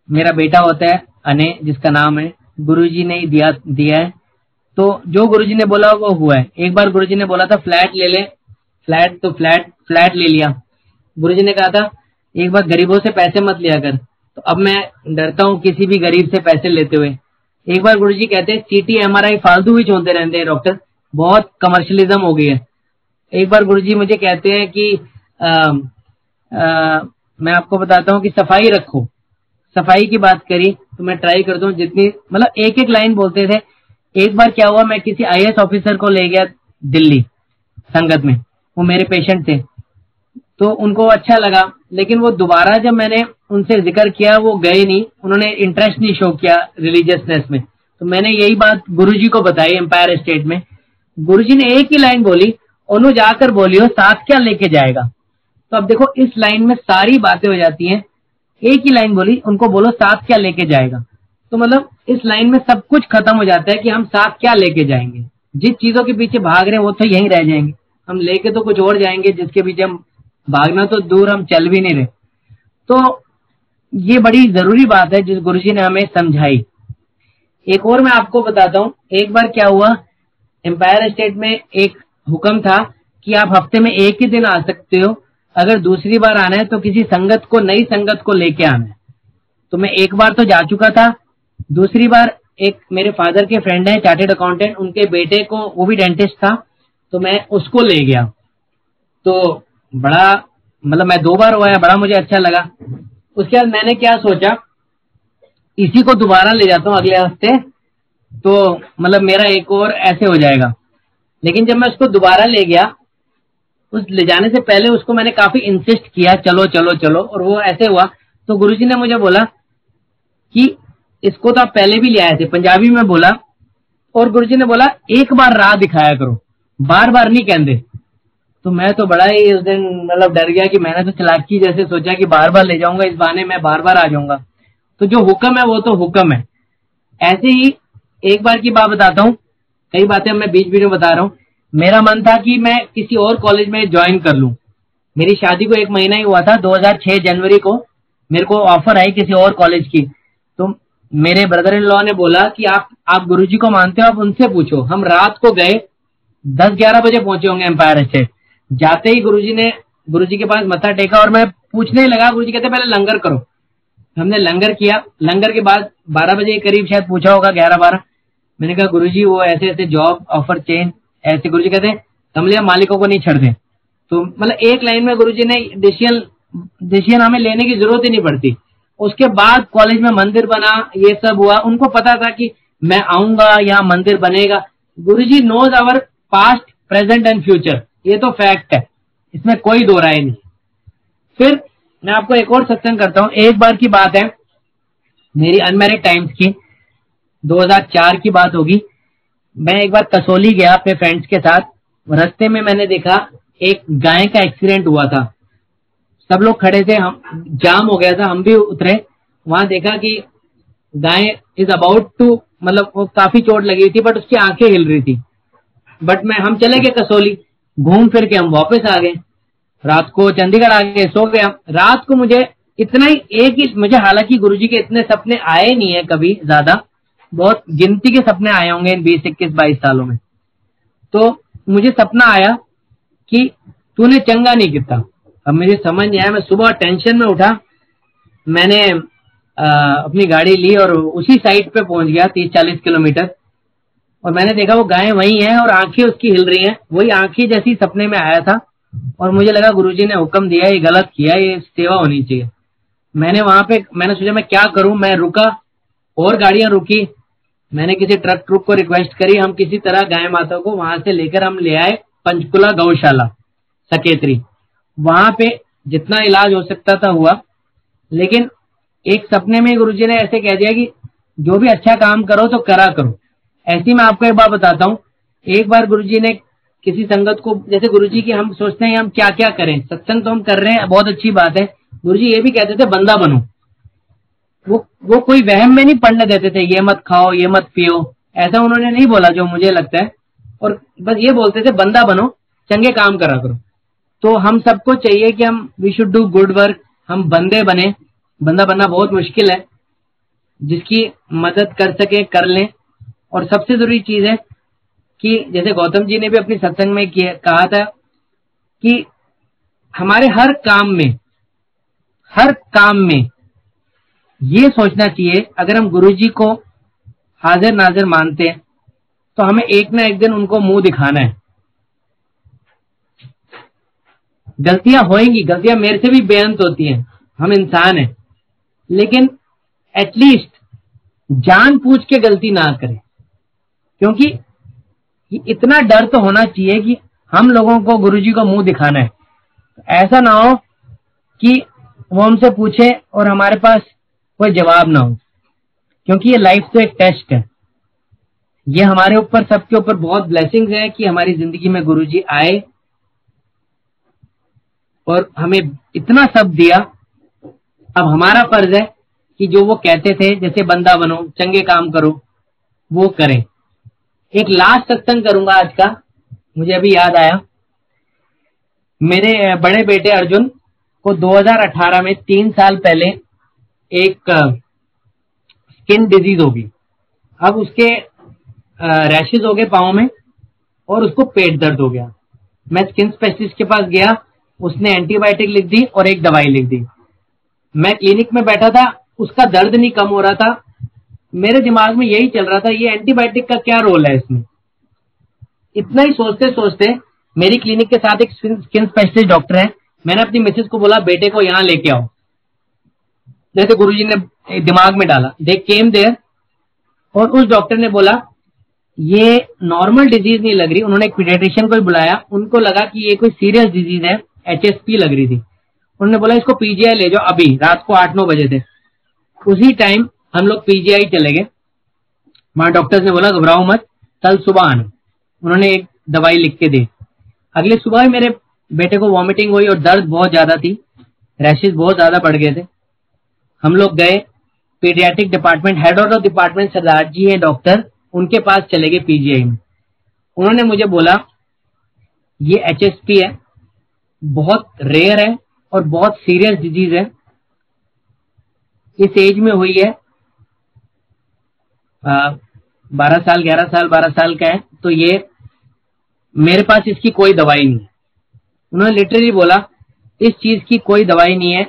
मेरा बेटा होता है अने, जिसका नाम है, गुरुजी ने ही दिया है। तो जो गुरुजी ने बोला वो हुआ है। एक बार गुरुजी ने बोला था फ्लैट ले ले, फ्लैट तो फ्लैट ले लिया। गुरुजी ने कहा था एक बार गरीबों से पैसे मत लिया कर, तो अब मैं डरता हूँ किसी भी गरीब से पैसे लेते हुए। एक बार गुरुजी कहते हैं सीटी एमआरआई फालतू ही चोनते रहते हैं डॉक्टर, बहुत कमर्शियलिज्म हो गई है। एक बार गुरुजी मुझे कहते हैं कि मैं आपको बताता हूँ कि सफाई रखो, सफाई की बात करी तो मैं ट्राई करता हूँ जितनी, मतलब एक एक लाइन बोलते थे। एक बार क्या हुआ, मैं किसी आईएएस ऑफिसर को ले गया दिल्ली संगत में, वो मेरे पेशेंट थे, तो उनको अच्छा लगा, लेकिन वो दोबारा जब मैंने उनसे जिक्र किया वो गए नहीं, उन्होंने इंटरेस्ट नहीं शो किया रिलीजियसनेस में। तो मैंने यही बात गुरुजी को बताई एम्पायर स्टेट में। गुरुजी ने एक ही लाइन बोली, ओनू जाकर बोलियो साथ क्या लेके जाएगा। तो अब देखो इस लाइन में सारी बातें हो जाती हैं। एक ही लाइन बोली, उनको बोलो साथ क्या लेके जाएगा। तो मतलब इस लाइन में सब कुछ खत्म हो जाता है कि हम साथ क्या लेके जाएंगे। जिस चीजों के पीछे भाग रहे हैं वो तो यहीं रह जाएंगे, हम लेके तो कुछ और जाएंगे जिसके पीछे हम भागना तो दूर, हम चल भी नहीं रहे। तो ये बड़ी जरूरी बात है जिस गुरुजी ने हमें समझाई। एक और मैं आपको बताता हूँ, एक बार क्या हुआ, एम्पायर स्टेट में एक हुक्म था कि आप हफ्ते में एक ही दिन आ सकते हो, अगर दूसरी बार आना है तो किसी संगत को, नई संगत को लेके आना है। तो मैं एक बार तो जा चुका था, दूसरी बार एक मेरे फादर के फ्रेंड है चार्टेड अकाउंटेंट, उनके बेटे को, वो भी डेंटिस्ट था, तो मैं उसको ले गया। तो बड़ा, मतलब मैं 2 बार हुआ, बड़ा मुझे अच्छा लगा। उसके बाद मैंने क्या सोचा, इसी को दोबारा ले जाता हूँ अगले हफ्ते, तो मतलब मेरा एक और ऐसे हो जाएगा। लेकिन जब मैं उसको दोबारा ले गया, उस ले जाने से पहले उसको मैंने काफी इंसिस्ट किया, चलो चलो चलो, और वो ऐसे हुआ। तो गुरुजी ने मुझे बोला कि इसको तो आप पहले भी ले आए थे, पंजाबी में बोला, और गुरुजी ने बोला एक बार राह दिखाया करो, बार बार नहीं कहते। तो मैं तो बड़ा ही उस दिन मतलब डर गया कि मैंने तो चालाकी जैसे सोचा कि बार बार ले जाऊंगा, इस बहाने मैं बार बार आ जाऊंगा। तो जो हुक्म है वो तो हुक्म है। ऐसे ही एक बार की बात बताता हूँ, कई बातें मैं बीच बीच में बता रहा हूँ। मेरा मन था कि मैं किसी और कॉलेज में ज्वाइन कर लूं। मेरी शादी को 1 महीना ही हुआ था, 2006 जनवरी को मेरे को ऑफर आई किसी और कॉलेज की। तो मेरे ब्रदर इन लॉ ने बोला कि आप गुरुजी को मानते हो, आप उनसे पूछो। हम रात को गए, 10-11 बजे पहुंचे होंगे एम्पायर स्टेट। जाते ही गुरुजी के पास मत्था टेका और मैं पूछने लगा, गुरुजी कहते पहले लंगर करो। हमने लंगर किया, लंगर के बाद 12 बजे के करीब शायद पूछा होगा, 11-12। मैंने कहा गुरुजी वो ऐसे ऐसे जॉब ऑफर चेंज ऐसे। गुरुजी कहते हैं कमलिया मालिकों को नहीं छेड़ते। तो मतलब एक लाइन में गुरुजी ने डिसीजन हमें लेने की जरूरत ही नहीं पड़ती। उसके बाद कॉलेज में मंदिर बना, ये सब हुआ। उनको पता था कि मैं आऊंगा, यहाँ मंदिर बनेगा। Guruji knows our past, present and future, ये तो फैक्ट है, इसमें कोई दो राय नहीं। फिर मैं आपको एक और सत्संग करता हूँ। एक बार की बात है, मेरी अनमैरिड टाइम्स की, 2004 की बात होगी। मैं एक बार कसौली गया अपने फ्रेंड्स के साथ। रास्ते में मैंने देखा एक गाय का एक्सीडेंट हुआ था। सब लोग खड़े थे, हम जाम हो गया था, हम भी उतरे। वहां देखा कि गाय इज अबाउट टू, मतलब वो काफी चोट लगी थी बट उसकी आंखें हिल रही थी। बट हम चले गए कसौली, घूम फिर के हम वापस आ गए। रात को चंडीगढ़ आ गए, सो गया। रात को मुझे इतना ही, एक ही मुझे, हालांकि गुरुजी के इतने सपने आए नहीं है कभी ज्यादा, बहुत गिनती के सपने आए होंगे इन 20, 21, 22 सालों में। तो मुझे सपना आया कि तूने चंगा नहीं किया। अब मुझे समझ नहीं आया, मैं सुबह टेंशन में उठा, मैंने अपनी गाड़ी ली और उसी साइड पे पहुंच गया 30-40 किलोमीटर, और मैंने देखा वो गाय वही है और आंखें उसकी हिल रही हैं, वही आंखें जैसी सपने में आया था। और मुझे लगा गुरुजी ने हुक्म दिया, ये गलत किया, ये सेवा होनी चाहिए। मैंने वहां पे, मैंने सोचा मैं क्या करूं, मैं रुका, और गाड़ियां रुकी, मैंने किसी ट्रक को रिक्वेस्ट करी, हम किसी तरह गाय माता को वहां से लेकर हम ले आए पंचकुला गौशाला सकेतरी। वहां पे जितना इलाज हो सकता था हुआ, लेकिन एक सपने में गुरुजी ने ऐसे कह दिया कि जो भी अच्छा काम करो तो करा करो। ऐसी मैं आपको एक बात बताता हूँ, एक बार गुरुजी ने किसी संगत को, जैसे गुरुजी की हम सोचते हैं हम क्या क्या करें, सत्संग तो हम कर रहे हैं, बहुत अच्छी बात है, गुरुजी ये भी कहते थे बंदा बनो। वो कोई वहम में नहीं पढ़ने देते थे, ये मत खाओ, ये मत पियो, ऐसा उन्होंने नहीं बोला जो मुझे लगता है, और बस ये बोलते थे बंदा बनो, चंगे काम करा करो। तो हम सबको चाहिए कि हम we should do good work, हम बंदे बने। बंदा बनना बहुत मुश्किल है, जिसकी मदद कर सके कर लें। और सबसे जरूरी चीज है कि जैसे गौतम जी ने भी अपनी सत्संग में कहा था कि हमारे हर काम में ये सोचना चाहिए, अगर हम गुरुजी को हाजिर नाजिर मानते हैं तो हमें एक ना एक दिन उनको मुंह दिखाना है। गलतियां होंगी, गलतियां मेरे से भी बेअंत होती हैं, हम इंसान हैं, लेकिन एटलीस्ट जानबूझ के गलती ना करें, क्योंकि इतना डर तो होना चाहिए कि हम लोगों को गुरुजी को मुंह दिखाना है। ऐसा ना हो कि वो हमसे पूछे और हमारे पास कोई जवाब ना हो, क्योंकि ये लाइफ तो एक टेस्ट है। ये हमारे ऊपर, सबके ऊपर बहुत ब्लेसिंग्स हैं कि हमारी जिंदगी में गुरुजी आए और हमें इतना सब दिया। अब हमारा फर्ज है कि जो वो कहते थे, जैसे बंदा बनो, चंगे काम करो, वो करें। एक लास्ट सत्संग करूंगा आज का, मुझे अभी याद आया। मेरे बड़े बेटे अर्जुन को 2018 में 3 साल पहले एक स्किन डिजीज होगी। अब उसके रैशेज हो गए पाँव में और उसको पेट दर्द हो गया। मैं स्किन स्पेशलिस्ट के पास गया, उसने एंटीबायोटिक लिख दी और एक दवाई लिख दी। मैं क्लिनिक में बैठा था, उसका दर्द नहीं कम हो रहा था। मेरे दिमाग में यही चल रहा था, ये एंटीबायोटिक का क्या रोल है इसमें। इतना ही सोचते सोचते मेरी क्लिनिक के साथ एक स्किन स्पेशलिस्ट डॉक्टर है, मैंने अपनी मिसेज को बोला बेटे को यहाँ लेके आओ, जैसे गुरुजी ने दिमाग में डाला। दे केम देयर और उस डॉक्टर ने बोला ये नॉर्मल डिजीज नहीं लग रही। उन्होंने एक पीडियाट्रिशियन को भी बुलाया, उनको लगा कि ये कोई सीरियस डिजीज है, HSP लग रही थी। उन्होंने बोला इसको PGI ले जाओ अभी। रात को 8-9 बजे थे, उसी टाइम हम लोग PGI चले गए। वहां डॉक्टर्स ने बोला घबराओ मत, कल सुबह आना। उन्होंने एक दवाई लिख के दी। अगले सुबह ही मेरे बेटे को वॉमिटिंग हुई और दर्द बहुत ज्यादा थी, रैशेज बहुत ज्यादा बढ़ गए थे। हम लोग गए paediatric department, head of department Sardar ji है डॉक्टर, उनके पास चले गए PGI में। उन्होंने मुझे बोला ये HSP है, बहुत रेयर है और बहुत सीरियस डिजीज है, इस एज में हुई है, 12 साल 11 साल 12 साल का है, तो ये मेरे पास इसकी कोई दवाई नहीं है। उन्होंने लिटरली बोला इस चीज की कोई दवाई नहीं है,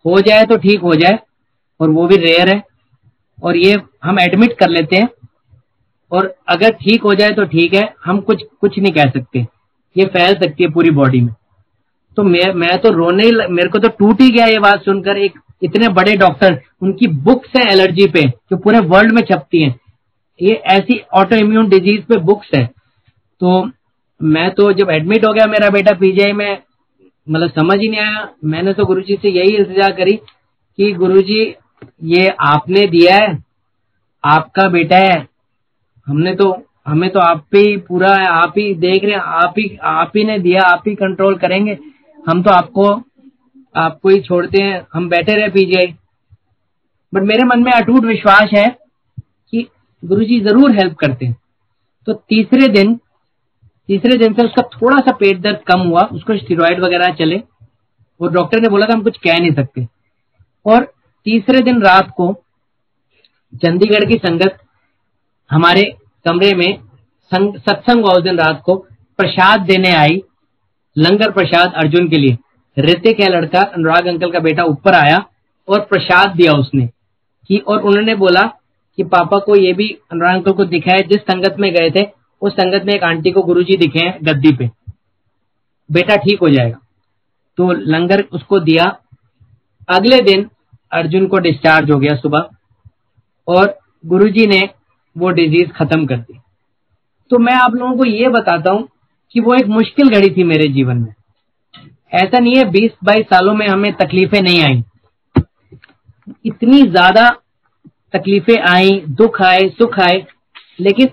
हो जाए तो ठीक हो जाए और वो भी रेयर है, और ये हम एडमिट कर लेते हैं और अगर ठीक हो जाए तो ठीक है, हम कुछ नहीं कह सकते, ये फैल सकती है पूरी बॉडी में। तो मैं तो रोने, मेरे को तो टूट ही गया ये बात सुनकर। एक इतने बड़े डॉक्टर, उनकी बुक्स है एलर्जी पे जो पूरे वर्ल्ड में छपती हैं, ये ऐसी ऑटो इम्यून डिजीज पे बुक्स है। तो मैं तो जब एडमिट हो गया मेरा बेटा PGI में, मतलब समझ ही नहीं आया। मैंने तो गुरुजी से यही इल्तिजा करी कि गुरुजी ये आपने दिया है, आपका बेटा है, हमें तो आप पे ही पूरा है, आप ही देख रहे हैं, आप ही ने दिया, आप ही कंट्रोल करेंगे, हम तो आपको ही छोड़ते हैं, हम बैठे रहे PGI। बट मेरे मन में अटूट विश्वास है कि गुरुजी जरूर हेल्प करते हैं। तो तीसरे दिन से उसका थोड़ा सा पेट दर्द कम हुआ, उसको स्टेरॉइड वगैरह चले, और डॉक्टर ने बोला था हम कुछ कह नहीं सकते। और तीसरे दिन रात को चंडीगढ़ की संगत हमारे कमरे में सत्संग हुआ। उस दिन रात को प्रसाद देने आई, लंगर प्रसाद अर्जुन के लिए। ऋतिक है लड़का, अनुराग अंकल का बेटा, ऊपर आया और प्रसाद दिया उसने कि, और उन्होंने बोला कि पापा को ये भी अनुराग अंकल को दिखा है, जिस संगत में गए थे उस संगत में एक आंटी को गुरुजी दिखे हैं गद्दी पे, बेटा ठीक हो जाएगा। तो लंगर उसको दिया। अगले दिन अर्जुन को डिस्चार्ज हो गया सुबह, और गुरुजी ने वो डिजीज खत्म कर दी। तो मैं आप लोगों को ये बताता हूं कि वो एक मुश्किल घड़ी थी मेरे जीवन में। ऐसा नहीं है 20-22 सालों में हमें तकलीफें नहीं आई, इतनी ज्यादा तकलीफें आई, दुख आए, सुख आए, लेकिन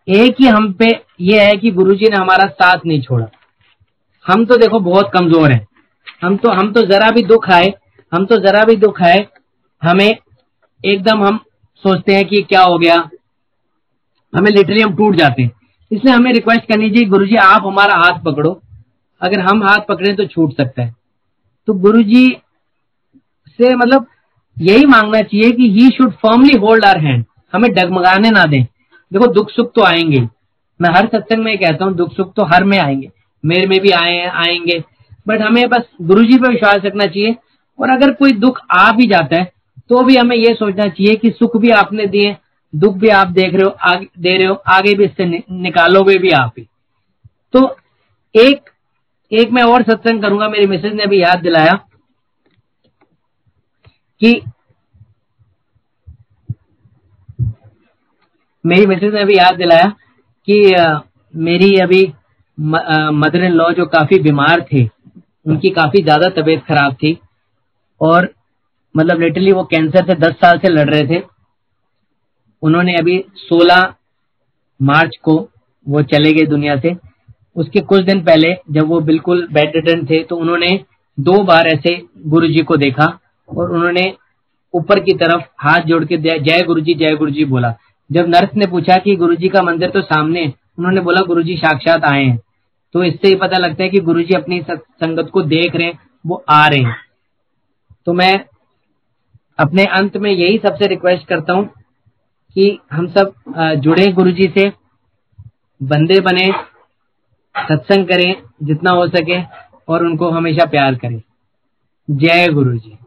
एक ही हम पे ये है कि गुरुजी ने हमारा साथ नहीं छोड़ा। हम तो देखो बहुत कमजोर हैं, हम तो जरा भी दुख आए हमें एकदम हम सोचते हैं कि क्या हो गया, हमें लिटरली हम टूट जाते हैं। इसलिए हमें रिक्वेस्ट करनी चाहिए, गुरुजी आप हमारा हाथ पकड़ो, अगर हम हाथ पकड़े तो छूट सकता है। तो गुरुजी से मतलब यही मांगना चाहिए कि he should firmly hold our hand, हमें डगमगाने ना दें। देखो दुख सुख तो आएंगे, मैं हर सत्संग में कहता हूँ दुख सुख तो हर में आएंगे, मेरे में भी आएंगे, बट हमें बस गुरुजी पे विश्वास रखना चाहिए। और अगर कोई दुख आ भी जाता है तो भी हमें यह सोचना चाहिए कि सुख भी आपने दिए, दुख भी आप दे रहे हो, आगे भी इससे निकालोगे भी आप ही। तो एक मैं और सत्संग करूंगा, मेरी मिसेज ने भी याद दिलाया कि मेरी अभी मदर इन लॉ जो काफी बीमार थे, उनकी काफी ज्यादा तबीयत खराब थी, और मतलब लिटरली वो कैंसर से 10 साल से लड़ रहे थे। उन्होंने अभी 16 मार्च को वो चले गए दुनिया से। उसके कुछ दिन पहले जब वो बिल्कुल बेड रिडन थे तो उन्होंने 2 बार ऐसे गुरुजी को देखा, और उन्होंने ऊपर की तरफ हाथ जोड़ के जय गुरुजी बोला। जब नर्स ने पूछा कि गुरुजी का मंदिर तो सामने, उन्होंने बोला गुरुजी साक्षात आए हैं। तो इससे ही पता लगता है कि गुरुजी अपनी संगत को देख रहे हैं, वो आ रहे हैं। तो मैं अपने अंत में यही सबसे रिक्वेस्ट करता हूं कि हम सब जुड़े गुरुजी से, बंदे बने, सत्संग करें जितना हो सके, और उनको हमेशा प्यार करें। जय गुरुजी।